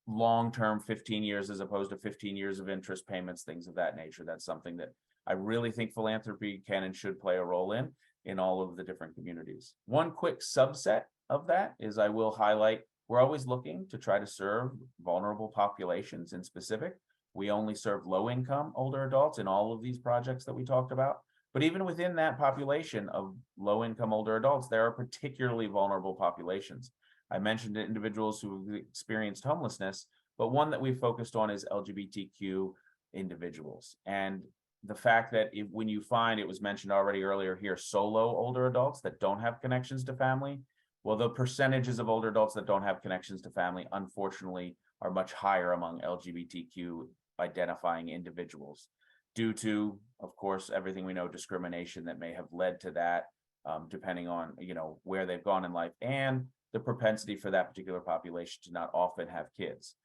long-term 15 years as opposed to 15 years of interest payments, things of that nature, that's something that I really think philanthropy can and should play a role in all of the different communities. One quick subset of that is I will highlight, we're always looking to try to serve vulnerable populations in specific. We only serve low-income older adults in all of these projects that we talked about. But even within that population of low-income older adults, there are particularly vulnerable populations. I mentioned individuals who experienced homelessness, but one that we focused on is LGBTQ individuals. And the fact that when you find, it was mentioned already earlier here, solo older adults that don't have connections to family, well, the percentages of older adults that don't have connections to family, unfortunately, are much higher among LGBTQ identifying individuals due to, of course, everything we know, discrimination that may have led to that, depending on, where they've gone in life, and the propensity for that particular population to not often have kids.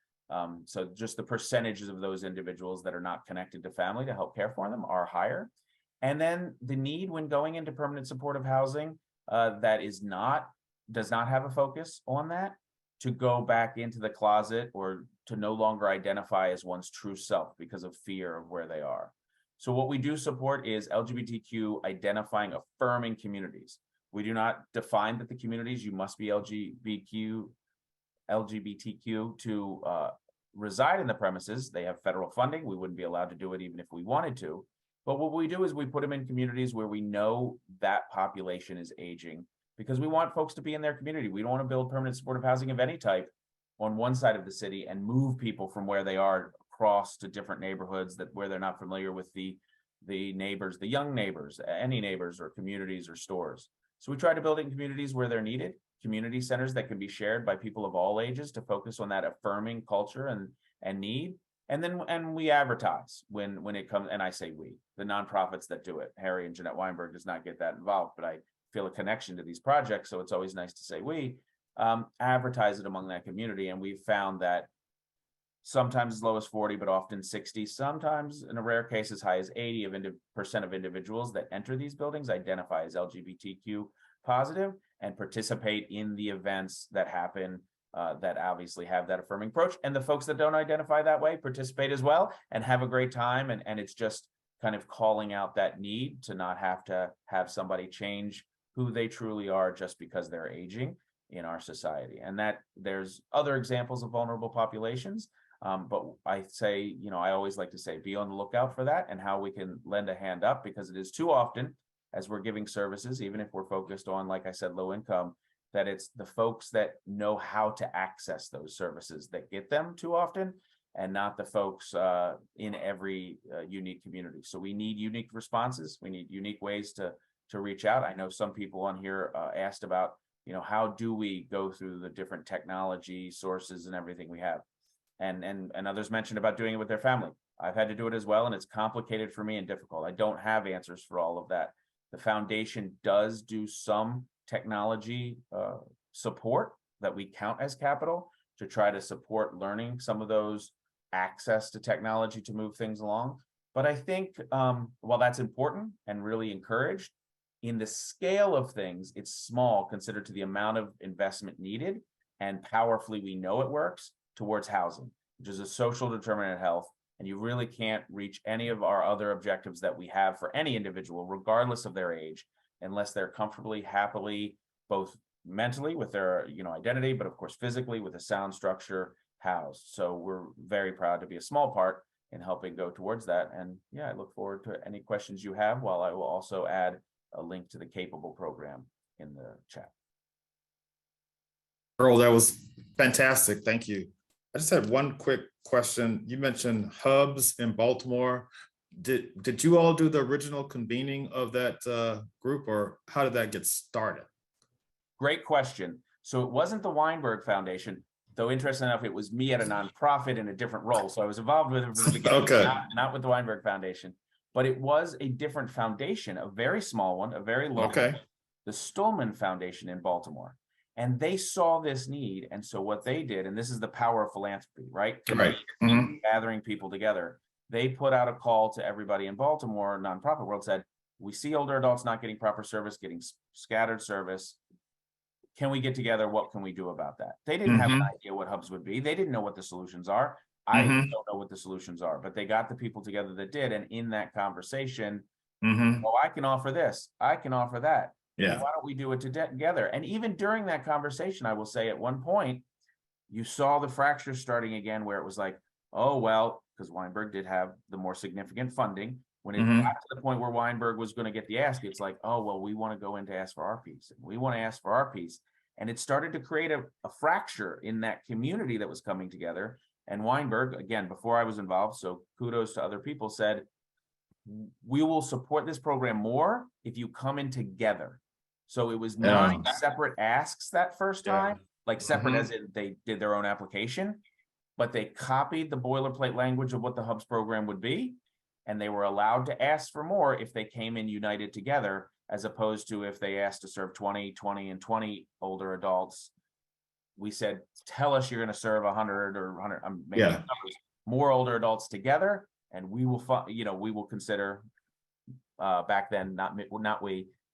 So just the percentages of those individuals that are not connected to family to help care for them are higher. And then the need when going into permanent supportive housing that does not have a focus on that, to go back into the closet or to no longer identify as one's true self because of fear of where they are. So what we do support is LGBTQ identifying, affirming communities. We do not define that the communities you must be LGBTQ to reside in the premises. They have federal funding. We wouldn't be allowed to do it even if we wanted to. But what we do is we put them in communities where we know that population is aging, because we want folks to be in their community. We don't want to build permanent supportive housing of any type on one side of the city and move people from where they are across to different neighborhoods where they're not familiar with the neighbors, the young neighbors, any neighbors or communities or stores. So we try to build in communities where they're needed, community centers that can be shared by people of all ages to focus on that affirming culture and need. And we advertise when it comes, and I say we, the nonprofits that do it. Harry and Jeanette Weinberg does not get that involved, but I feel a connection to these projects, so it's always nice to say we advertise it among that community. And we've found that sometimes as low as 40, but often 60, sometimes in a rare case as high as 80% of individuals that enter these buildings identify as LGBTQ positive and participate in the events that happen that obviously have that affirming approach. And the folks that don't identify that way participate as well and have a great time. And it's just kind of calling out that need to not have to have somebody change who they truly are just because they're aging in our society. And that there's other examples of vulnerable populations. But I say, I always like to say, be on the lookout for that and how we can lend a hand up, because it is too often as we're giving services, even if we're focused on, like I said, low income, that it's the folks that know how to access those services that get them too often, and not the folks in every unique community. So we need unique responses. We need unique ways to reach out. I know some people on here asked about, how do we go through the different technology sources and everything we have? And others mentioned about doing it with their family. I've had to do it as well, and it's complicated for me and difficult. I don't have answers for all of that. The foundation does do some technology support that we count as capital to try to support learning some of those access to technology to move things along. But I think while that's important and really encouraged, in the scale of things, it's small considered to the amount of investment needed and powerfully we know it works towards housing, which is a social determinant of health. And you really can't reach any of our other objectives that we have for any individual, regardless of their age, unless they're comfortably, happily, both mentally with their identity, but of course physically with a sound structure housed. So we're very proud to be a small part in helping go towards that. And yeah, I look forward to any questions you have, while I will also add a link to the Capable program in the chat. Earl, that was fantastic. Thank you. I just had one quick question. You mentioned hubs in Baltimore. Did you all do the original convening of that group, or how did that get started? Great question. So it wasn't the Weinberg Foundation, though interesting enough, it was me at a nonprofit in a different role. So I was involved with it from the beginning, Okay. not with the Weinberg Foundation, but it was a different foundation, a very small one, a very local, Okay. the Stolman Foundation in Baltimore. And they saw this need. And so what they did, and this is the power of philanthropy, right? Right. Mhm. Gathering people together. They put out a call to everybody in Baltimore, nonprofit world, said, we see older adults not getting proper service, getting scattered service. Can we get together? What can we do about that? They didn't have an idea what hubs would be. They didn't know what the solutions are. I don't know what the solutions are, but they got the people together that did. And in that conversation, oh, I can offer this. I can offer that. Yeah. Well, why don't we do it together? And even during that conversation, I will say at one point, you saw the fractures starting again, where it was like, oh, well, because Weinberg did have the more significant funding. When it got to the point where Weinberg was going to get the ask, it's like, oh, well, we want to go in to ask for our piece. And we want to ask for our piece. And it started to create a fracture in that community that was coming together. And Weinberg, again, before I was involved, so kudos to other people, said, we will support this program more if you come in together. So it was 9 separate asks that first time, like separate as in they did their own application, but they copied the boilerplate language of what the hubs program would be. And they were allowed to ask for more if they came in united together, as opposed to if they asked to serve 20, 20, and 20 older adults. We said, tell us you're going to serve 100 or 100, more older adults together, and we will, we will consider, back then,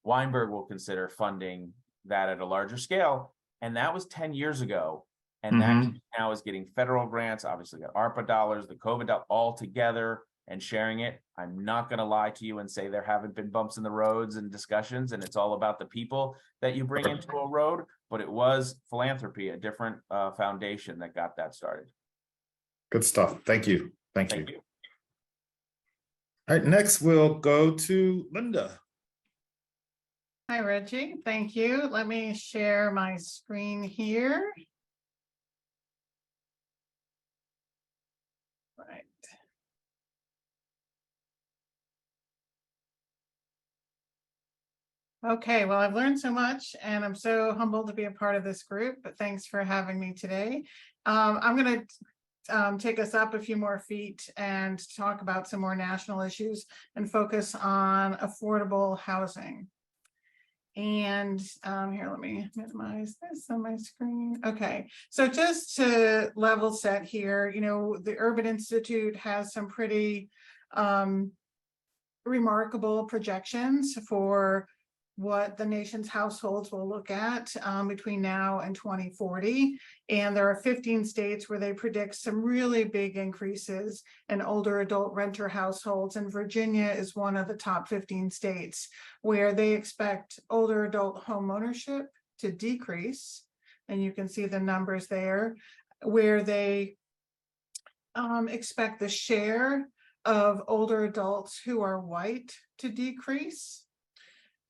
Weinberg will consider funding that at a larger scale. And that was 10 years ago. And that now is getting federal grants, obviously got ARPA dollars, the COVID dollars, all together and sharing it. I'm not going to lie to you and say there haven't been bumps in the roads and discussions, and it's all about the people that you bring into a road, but it was philanthropy, a different foundation that got that started. Good stuff. Thank you. Thank you. you. All right, next we'll go to Linda. Hi, Reggie. Thank you. Let me share my screen here. Right. Okay, well, I've learned so much and I'm so humbled to be a part of this group, but thanks for having me today. I'm going to take us up a few more feet and talk about some more national issues and focus on affordable housing. And here, let me minimize this on my screen. Okay, so just to level set here, the Urban Institute has some pretty remarkable projections for what the nation's households will look at between now and 2040. And there are 15 states where they predict some really big increases in older adult renter households. And Virginia is one of the top 15 states where they expect older adult home ownership to decrease. And you can see the numbers there, where they expect the share of older adults who are white to decrease.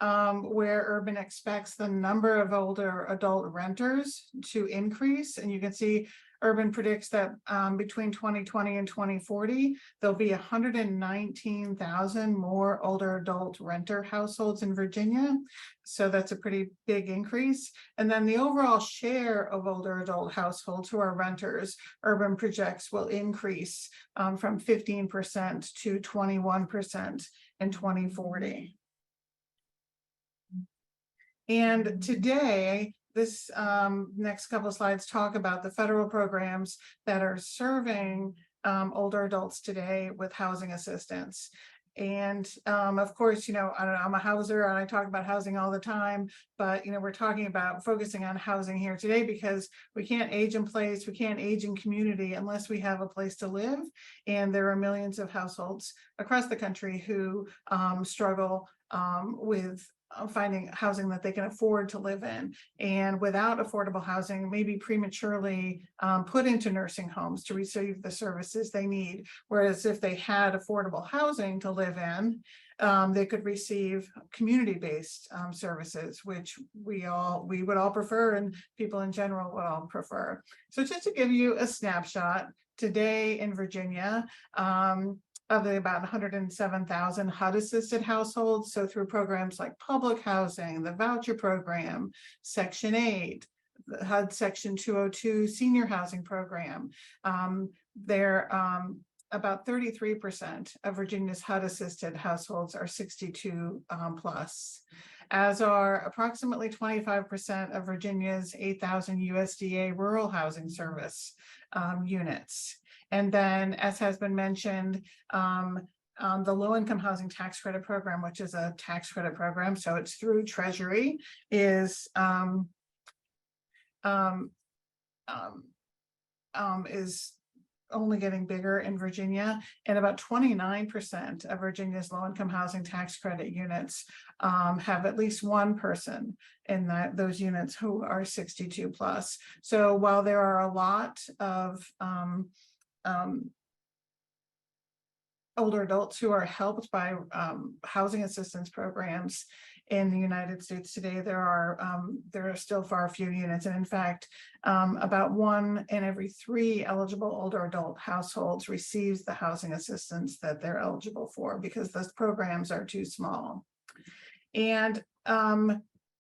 Where Urban expects the number of older adult renters to increase. And you can see Urban predicts that between 2020 and 2040, there'll be 119,000 more older adult renter households in Virginia. So that's a pretty big increase. And then the overall share of older adult households who are renters, Urban projects will increase from 15% to 21% in 2040. And today, this next couple of slides talk about the federal programs that are serving older adults today with housing assistance. And of course, I'm a houser and I talk about housing all the time, but we're talking about focusing on housing here today because we can't age in place, we can't age in community unless we have a place to live. And there are millions of households across the country who struggle with finding housing that they can afford to live in, and without affordable housing, maybe prematurely put into nursing homes to receive the services they need. Whereas if they had affordable housing to live in, they could receive community-based services, which we would all prefer, and people in general would all prefer. So just to give you a snapshot, today in Virginia, of the about 107,000 HUD-assisted households, so through programs like public housing, the voucher program, Section 8, the HUD Section 202 senior housing program, they're about 33% of Virginia's HUD-assisted households are 62 plus, as are approximately 25% of Virginia's 8,000 USDA rural housing service units. And then, as has been mentioned, the low-income housing tax credit program, which is a tax credit program, so it's through Treasury, is only getting bigger in Virginia, and about 29% of Virginia's low-income housing tax credit units have at least one person in those units who are 62 plus. So while there are a lot of older adults who are helped by housing assistance programs in the United States today, there are still far few units. And in fact, about 1 in every 3 eligible older adult households receives the housing assistance that they're eligible for, because those programs are too small. And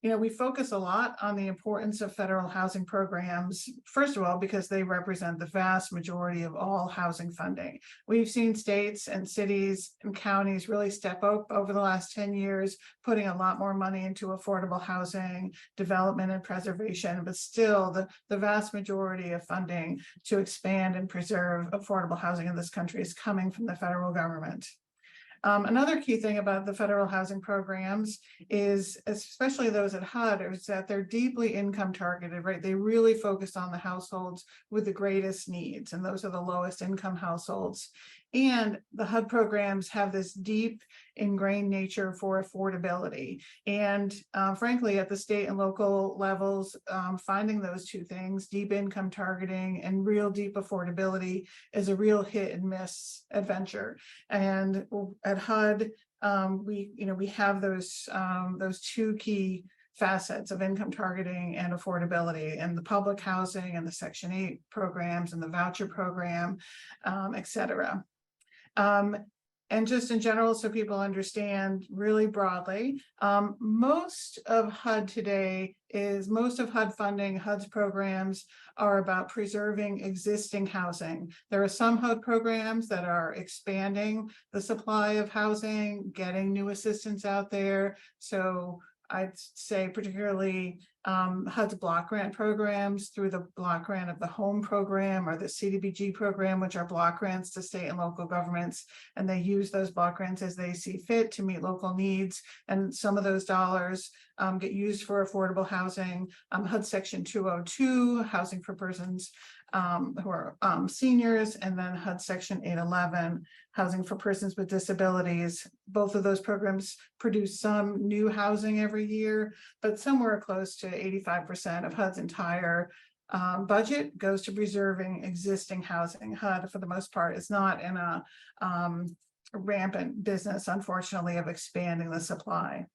we focus a lot on the importance of federal housing programs, first of all, because they represent the vast majority of all housing funding. We've seen states and cities and counties really step up over the last 10 years, putting a lot more money into affordable housing development and preservation, but still the vast majority of funding to expand and preserve affordable housing in this country is coming from the federal government. Another key thing about the federal housing programs is, especially those at HUD, is that they're deeply income targeted, right? They really focus on the households with the greatest needs, and those are the lowest income households. And the HUD programs have this deep ingrained nature for affordability. And frankly, at the state and local levels, finding those two things, deep income targeting and real deep affordability, is a real hit and miss adventure. And at HUD, we have those two key facets of income targeting and affordability, and the public housing and the Section 8 programs and the voucher program, et cetera. And just in general, so people understand really broadly, most of HUD funding, HUD's programs are about preserving existing housing. There are some HUD programs that are expanding the supply of housing, getting new assistance out there. So I'd say particularly HUD's block grant programs through the block grant of the home program or the CDBG program, which are block grants to state and local governments. And they use those block grants as they see fit to meet local needs. And some of those dollars get used for affordable housing. HUD Section 202, housing for persons who are seniors, and then HUD Section 811, housing for persons with disabilities. Both of those programs produce some new housing every year, but somewhere close to 85% of HUD's entire budget goes to preserving existing housing. HUD, for the most part, is not in a rampant business, unfortunately, of expanding the supply.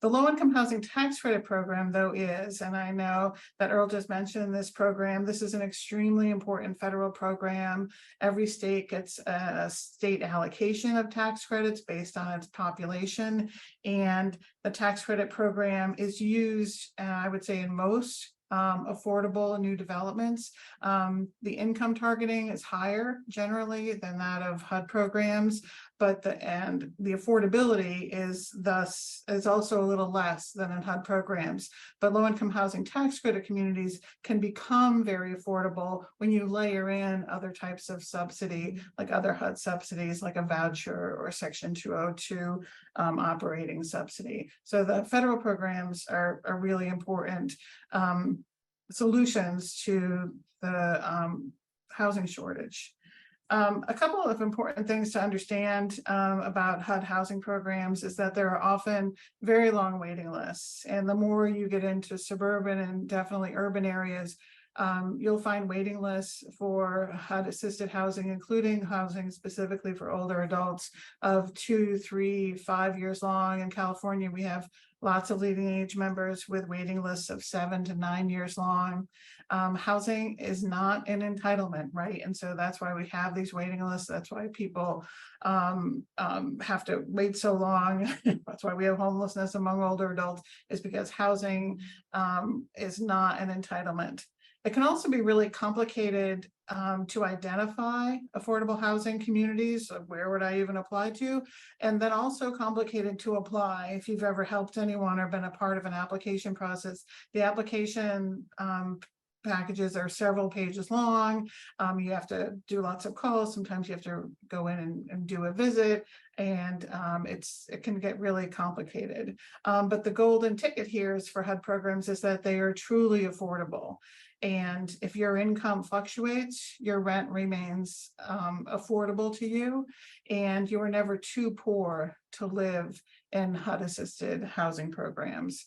The low-income housing tax credit program, though, is, and I know that Earl just mentioned this program, this is an extremely important federal program. Every state gets a state allocation of tax credits based on its population, and the tax credit program is used, I would say, in most affordable new developments. The income targeting is higher generally than that of HUD programs, but the affordability is also a little less than in HUD programs. But low-income housing tax credit communities can become very affordable when you layer in other types of subsidy, like other HUD subsidies, like a voucher or Section 202 operating subsidy. So the federal programs are really important solutions to the housing shortage. A couple of important things to understand about HUD housing programs is that there are often very long waiting lists. And the more you get into suburban and definitely urban areas, You'll find waiting lists for HUD assisted housing, including housing specifically for older adults, of 2, 3, 5 years long. In California, we have lots of leading age members with waiting lists of 7 to 9 years long. Housing is not an entitlement, right? And so that's why we have these waiting lists. That's why people have to wait so long. That's why we have homelessness among older adults, is because housing is not an entitlement. It can also be really complicated to identify affordable housing communities. Where would I even apply to? And then also complicated to apply. If you've ever helped anyone or been a part of an application process, the application packages are several pages long. You have to do lots of calls. Sometimes you have to go in and do a visit, and it can get really complicated. But the golden ticket here is for HUD programs is that they are truly affordable. And if your income fluctuates, your rent remains affordable to you, and you are never too poor to live in HUD assisted housing programs,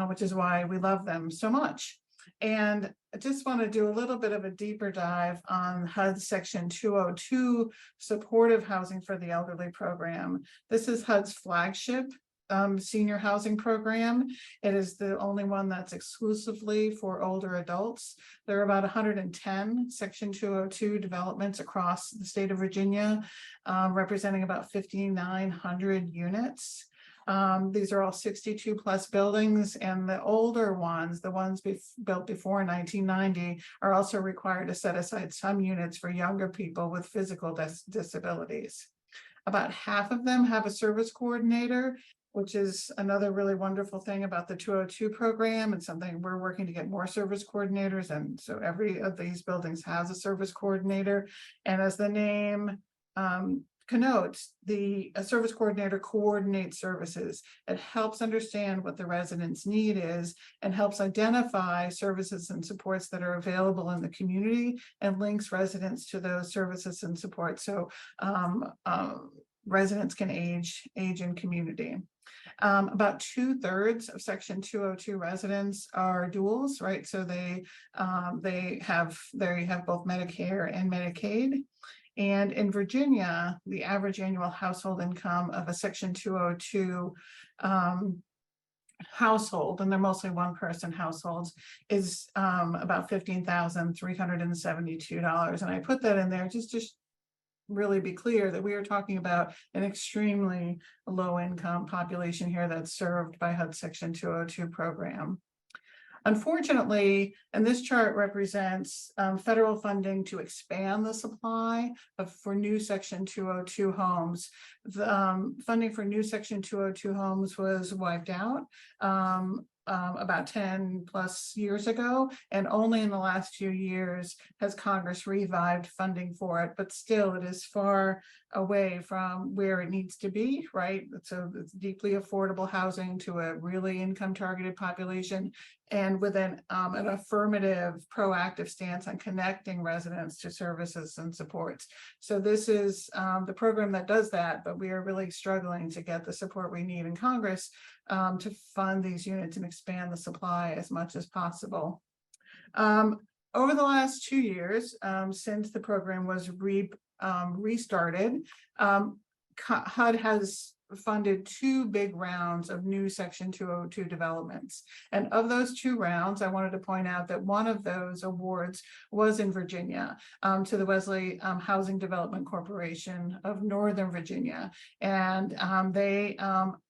which is why we love them so much. And I just want to do a little bit of a deeper dive on HUD Section 202 supportive housing for the elderly program. This is HUD's flagship senior housing program. It is the only one that's exclusively for older adults. There are about 110 Section 202 developments across the state of Virginia, representing about 5,900 units. These are all 62 plus buildings, and the older ones, the ones built before 1990, are also required to set aside some units for younger people with physical disabilities. About half of them have a service coordinator, which is another really wonderful thing about the 202 program, and something we're working to get more service coordinators. And so every of these buildings has a service coordinator. And as the name connotes, a service coordinator coordinates services. It helps understand what the residents' need is and helps identify services and supports that are available in the community and links residents to those services and supports. So residents can age in community. About 2/3 of Section 202 residents are duals, right? So they have both Medicare and Medicaid. And in Virginia, the average annual household income of a Section 202 household, and they're mostly one-person households, is about $15,372. And I put that in there just to really be clear that we are talking about an extremely low-income population here that's served by HUD Section 202 program. Unfortunately, and this chart represents federal funding to expand the supply for new Section 202 homes. The funding for new Section 202 homes was wiped out about 10 plus years ago, and only in the last few years has Congress revived funding for it, but still it is far away from where it needs to be, right? So it's deeply affordable housing to a really income targeted population, and with an affirmative, proactive stance on connecting residents to services and supports. So this is the program that does that, but we are really struggling to get the support we need in Congress to fund these units and expand the supply as much as possible. Over the last 2 years, since the program was restarted, HUD has funded 2 big rounds of new Section 202 developments. And of those 2 rounds, I wanted to point out that one of those awards was in Virginia to the Wesley Housing Development Corporation of Northern Virginia. And they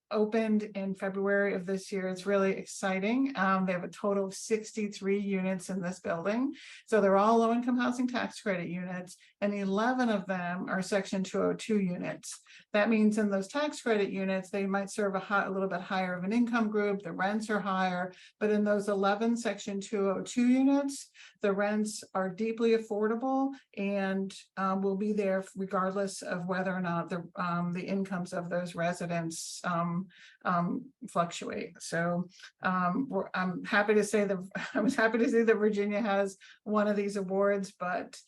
opened in February of this year. It's really exciting. They have a total of 63 units in this building. So they're all low-income housing tax credit units, and 11 of them are Section 202 units. That means in those tax credit units, they might serve a little bit higher of an income group, the rents are higher, but in those 11 Section 202 units, the rents are deeply affordable and will be there regardless of whether or not the incomes of those residents fluctuate. So I'm happy to say that I was happy to see that Virginia has one of these awards, but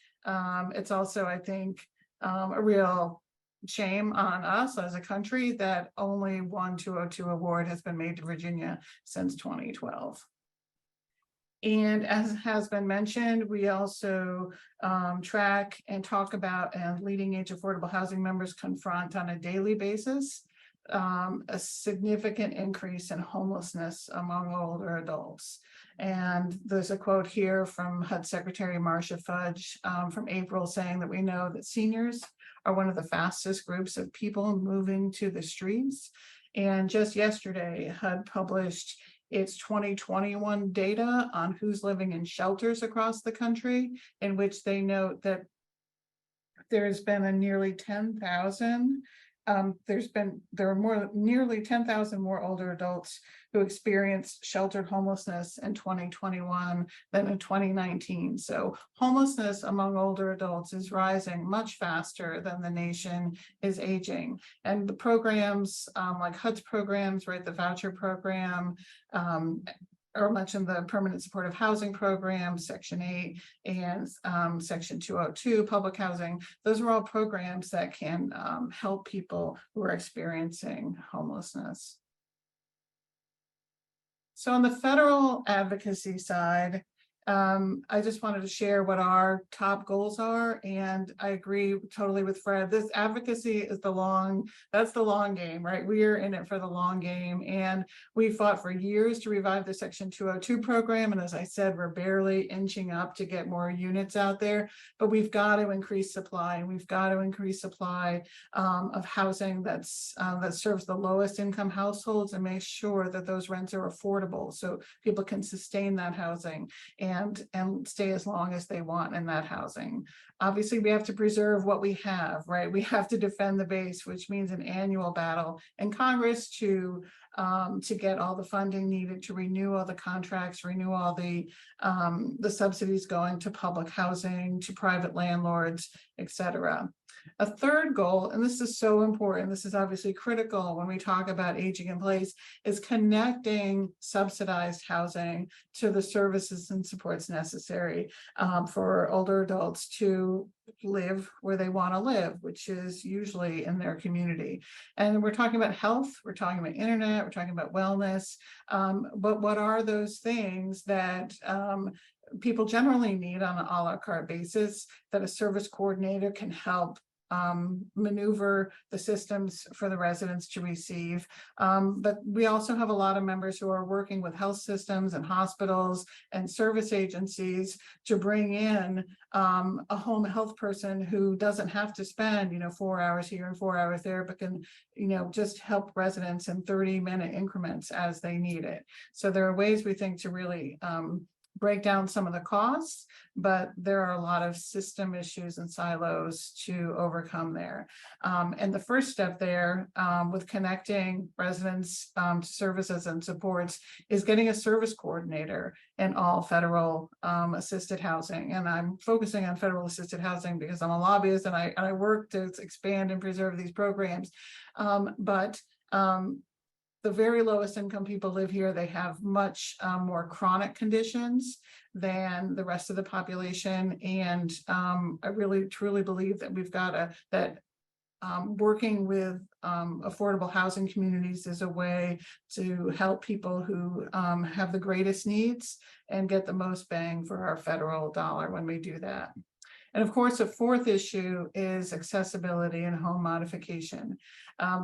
it's also, I think, a real shame on us as a country that only one 202 award has been made to Virginia since 2012. And as has been mentioned, we also track and talk about and leading age affordable housing members confront on a daily basis a significant increase in homelessness among older adults. And there's a quote here from HUD Secretary Marcia Fudge from April saying that we know that seniors are one of the fastest groups of people moving to the streets. And just yesterday, HUD published its 2021 data on who's living in shelters across the country, in which they note that there's been a nearly 10,000 there are nearly 10,000 more older adults who experienced sheltered homelessness in 2021 than in 2019. So homelessness among older adults is rising much faster than the nation is aging. And the programs like HUD's programs, right, the voucher program, or mentioned the permanent supportive housing program, Section 8 and Section 202 public housing. Those are all programs that can help people who are experiencing homelessness. So on the federal advocacy side, I just wanted to share what our top goals are. And I agree totally with Fred. This advocacy is that's the long game, right? We are in it for the long game. And we fought for years to revive the Section 202 program. And as I said, we're barely inching up to get more units out there, but we've got to increase supply, and we've got to increase supply of housing that serves the lowest income households and make sure that those rents are affordable so people can sustain that housing and stay as long as they want in that housing. Obviously, we have to preserve what we have, right? We have to defend the base, which means an annual battle in Congress to get all the funding needed to renew all the contracts, renew all the subsidies going to public housing, to private landlords, et cetera. A third goal, and this is so important, this is obviously critical when we talk about aging in place, is connecting subsidized housing to the services and supports necessary for older adults to live where they want to live, which is usually in their community. And we're talking about health, we're talking about internet, we're talking about wellness, but what are those things that people generally need on an a la carte basis that a service coordinator can help maneuver the systems for the residents to receive. But we also have a lot of members who are working with health systems and hospitals and service agencies to bring in a home health person who doesn't have to spend, 4 hours here and 4 hours there, but can, just help residents in 30-minute increments as they need it. So there are ways we think to really break down some of the costs, but there are a lot of system issues and silos to overcome there. And the first step there with connecting residents to services and supports is getting a service coordinator in all federal assisted housing. And I'm focusing on federal assisted housing because I'm a lobbyist and I work to expand and preserve these programs. The very lowest income people live here. They have much more chronic conditions than the rest of the population. And I really truly believe that we've got working with affordable housing communities is a way to help people who have the greatest needs and get the most bang for our federal dollar when we do that. And of course, a fourth issue is accessibility and home modification.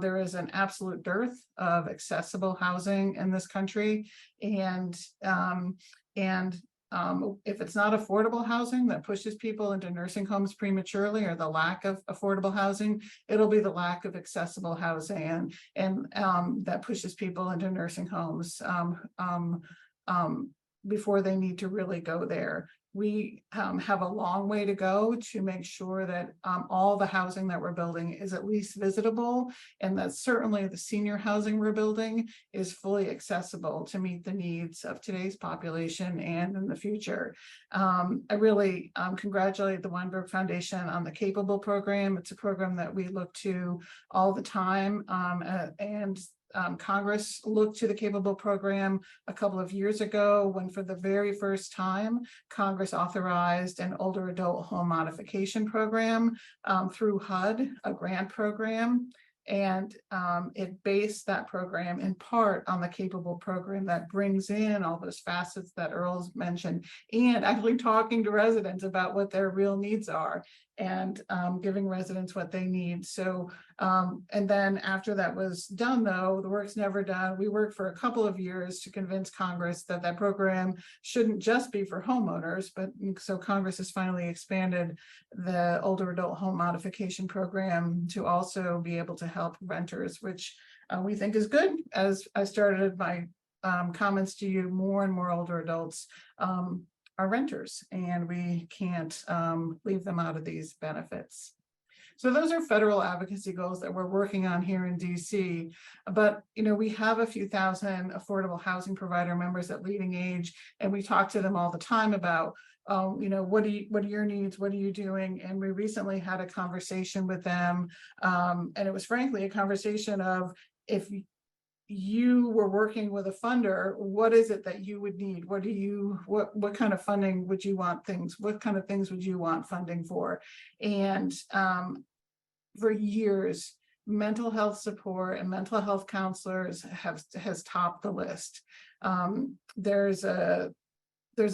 There is an absolute dearth of accessible housing in this country. And if it's not affordable housing that pushes people into nursing homes prematurely, or the lack of affordable housing, it'll be the lack of accessible housing and that pushes people into nursing homes before they need to really go there. We have a long way to go to make sure that all the housing that we're building is at least visitable, and that certainly the senior housing we're building is fully accessible to meet the needs of today's population and in the future. I really congratulate the Weinberg Foundation on the Capable program. It's a program that we look to all the time, and Congress looked to the Capable program a couple of years ago when, for the very first time, Congress authorized an older adult home modification program through HUD, a grant program. And it based that program in part on the Capable program that brings in all those facets that Earl's mentioned, and actually talking to residents about what their real needs are, and giving residents what they need. So, and then after that was done, though, the work's never done. We worked for a couple of years to convince Congress that that program shouldn't just be for homeowners, but so Congress has finally expanded the older adult home modification program to also be able to help renters, which we think is good. As I started my comments to you, more and more older adults are renters, and we can't leave them out of these benefits. So those are federal advocacy goals that we're working on here in DC. But, you know, we have a few thousand affordable housing provider members at Leading Age, and we talk to them all the time about, you know, what are your needs? What are you doing? And we recently had a conversation with them. And it was frankly a conversation of, if you were working with a funder, what is it that you would need? What kind of funding would you want what kind of things would you want funding for? And for years, mental health support and mental health counselors has topped the list. There's a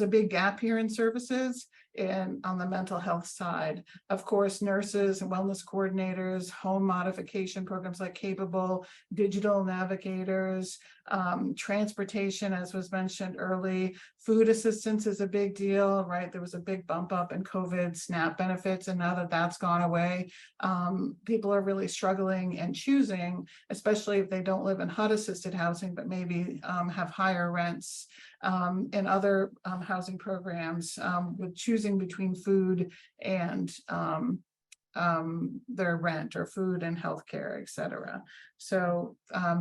big gap here in services and on the mental health side. Of course, nurses and wellness coordinators, home modification programs like Capable, digital navigators, transportation, as was mentioned early, food assistance is a big deal, right? There was a big bump up in COVID SNAP benefits, and now that that's gone away, people are really struggling and choosing, especially if they don't live in HUD assisted housing, but maybe have higher rents, and other housing programs, with choosing between food and their rent, or food and healthcare, et cetera. So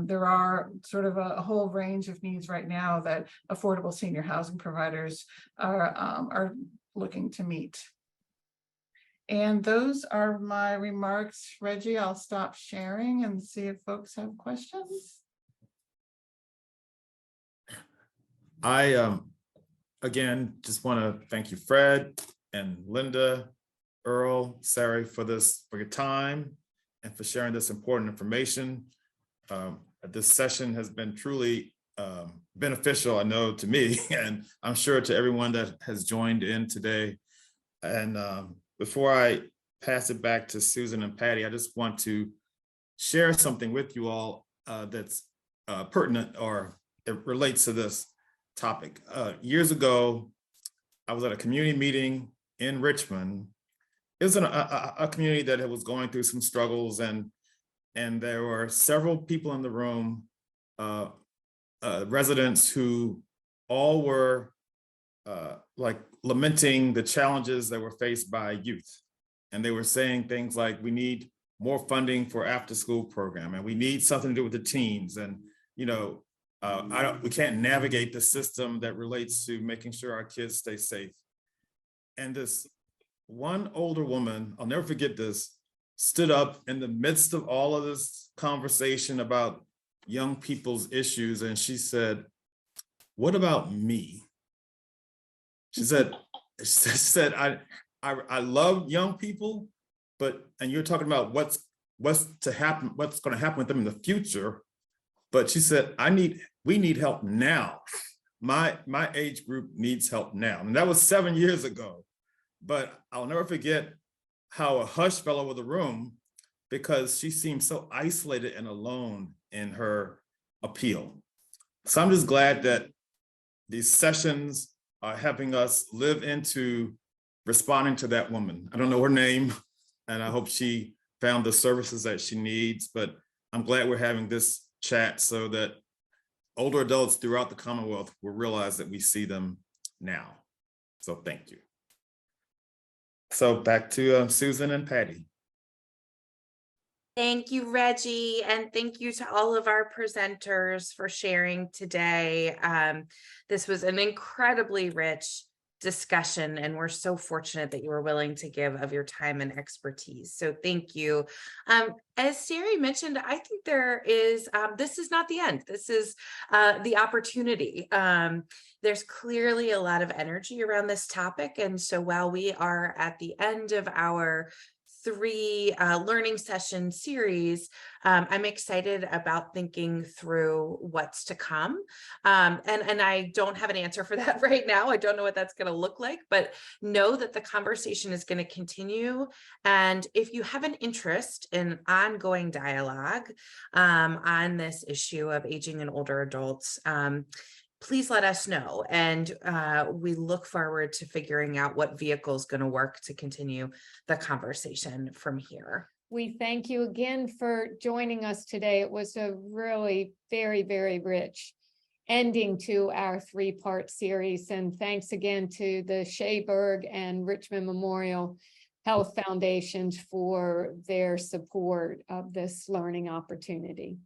there are sort of a whole range of needs right now that affordable senior housing providers are looking to meet. And those are my remarks. Reggie, I'll stop sharing and see if folks have questions. I again just want to thank you, Fred and Linda, Earl, Sari, for your time and for sharing this important information. This session has been truly beneficial, I know, to me, and I'm sure to everyone that has joined in today. And before I pass it back to Susan and Patty, I just want to share something with you all that's pertinent, or it relates to this topic. Years ago, I was at a community meeting in Richmond. It was a community that was going through some struggles, and there were several people in the room, residents who all were like lamenting the challenges that were faced by youth. And they were saying things like, we need more funding for after school program, and we need something to do with the teens. And, you know, we can't navigate the system that relates to making sure our kids stay safe. And this one older woman, I'll never forget this, stood up in the midst of all of this conversation about young people's issues, and she said, "What about me?" She said, I love young people, and you're talking about what's going to happen with them in the future. But she said, we need help now. My age group needs help now. And that was 7 years ago. But I'll never forget how a hush fell over the room, because she seemed so isolated and alone in her appeal. So I'm just glad that these sessions are helping us live into responding to that woman. I don't know her name, and I hope she found the services that she needs, but I'm glad we're having this chat so that older adults throughout the Commonwealth will realize that we see them now. So thank you. So back to Susan and Patty. Thank you, Reggie, and thank you to all of our presenters for sharing today. This was an incredibly rich discussion, and we're so fortunate that you were willing to give of your time and expertise. So thank you. As Sari mentioned, I think there is, this is not the end. This is the opportunity. There's clearly a lot of energy around this topic. And so while we are at the end of our 3 learning session series, I'm excited about thinking through what's to come. And I don't have an answer for that right now. I don't know what that's going to look like, but know that the conversation is going to continue. And if you have an interest in ongoing dialogue on this issue of aging and older adults, please let us know. And we look forward to figuring out what vehicle is going to work to continue the conversation from here. We thank you again for joining us today. It was a really very, very rich ending to our 3-part series. And thanks again to the Shaberg and Richmond Memorial Health Foundations for their support of this learning opportunity.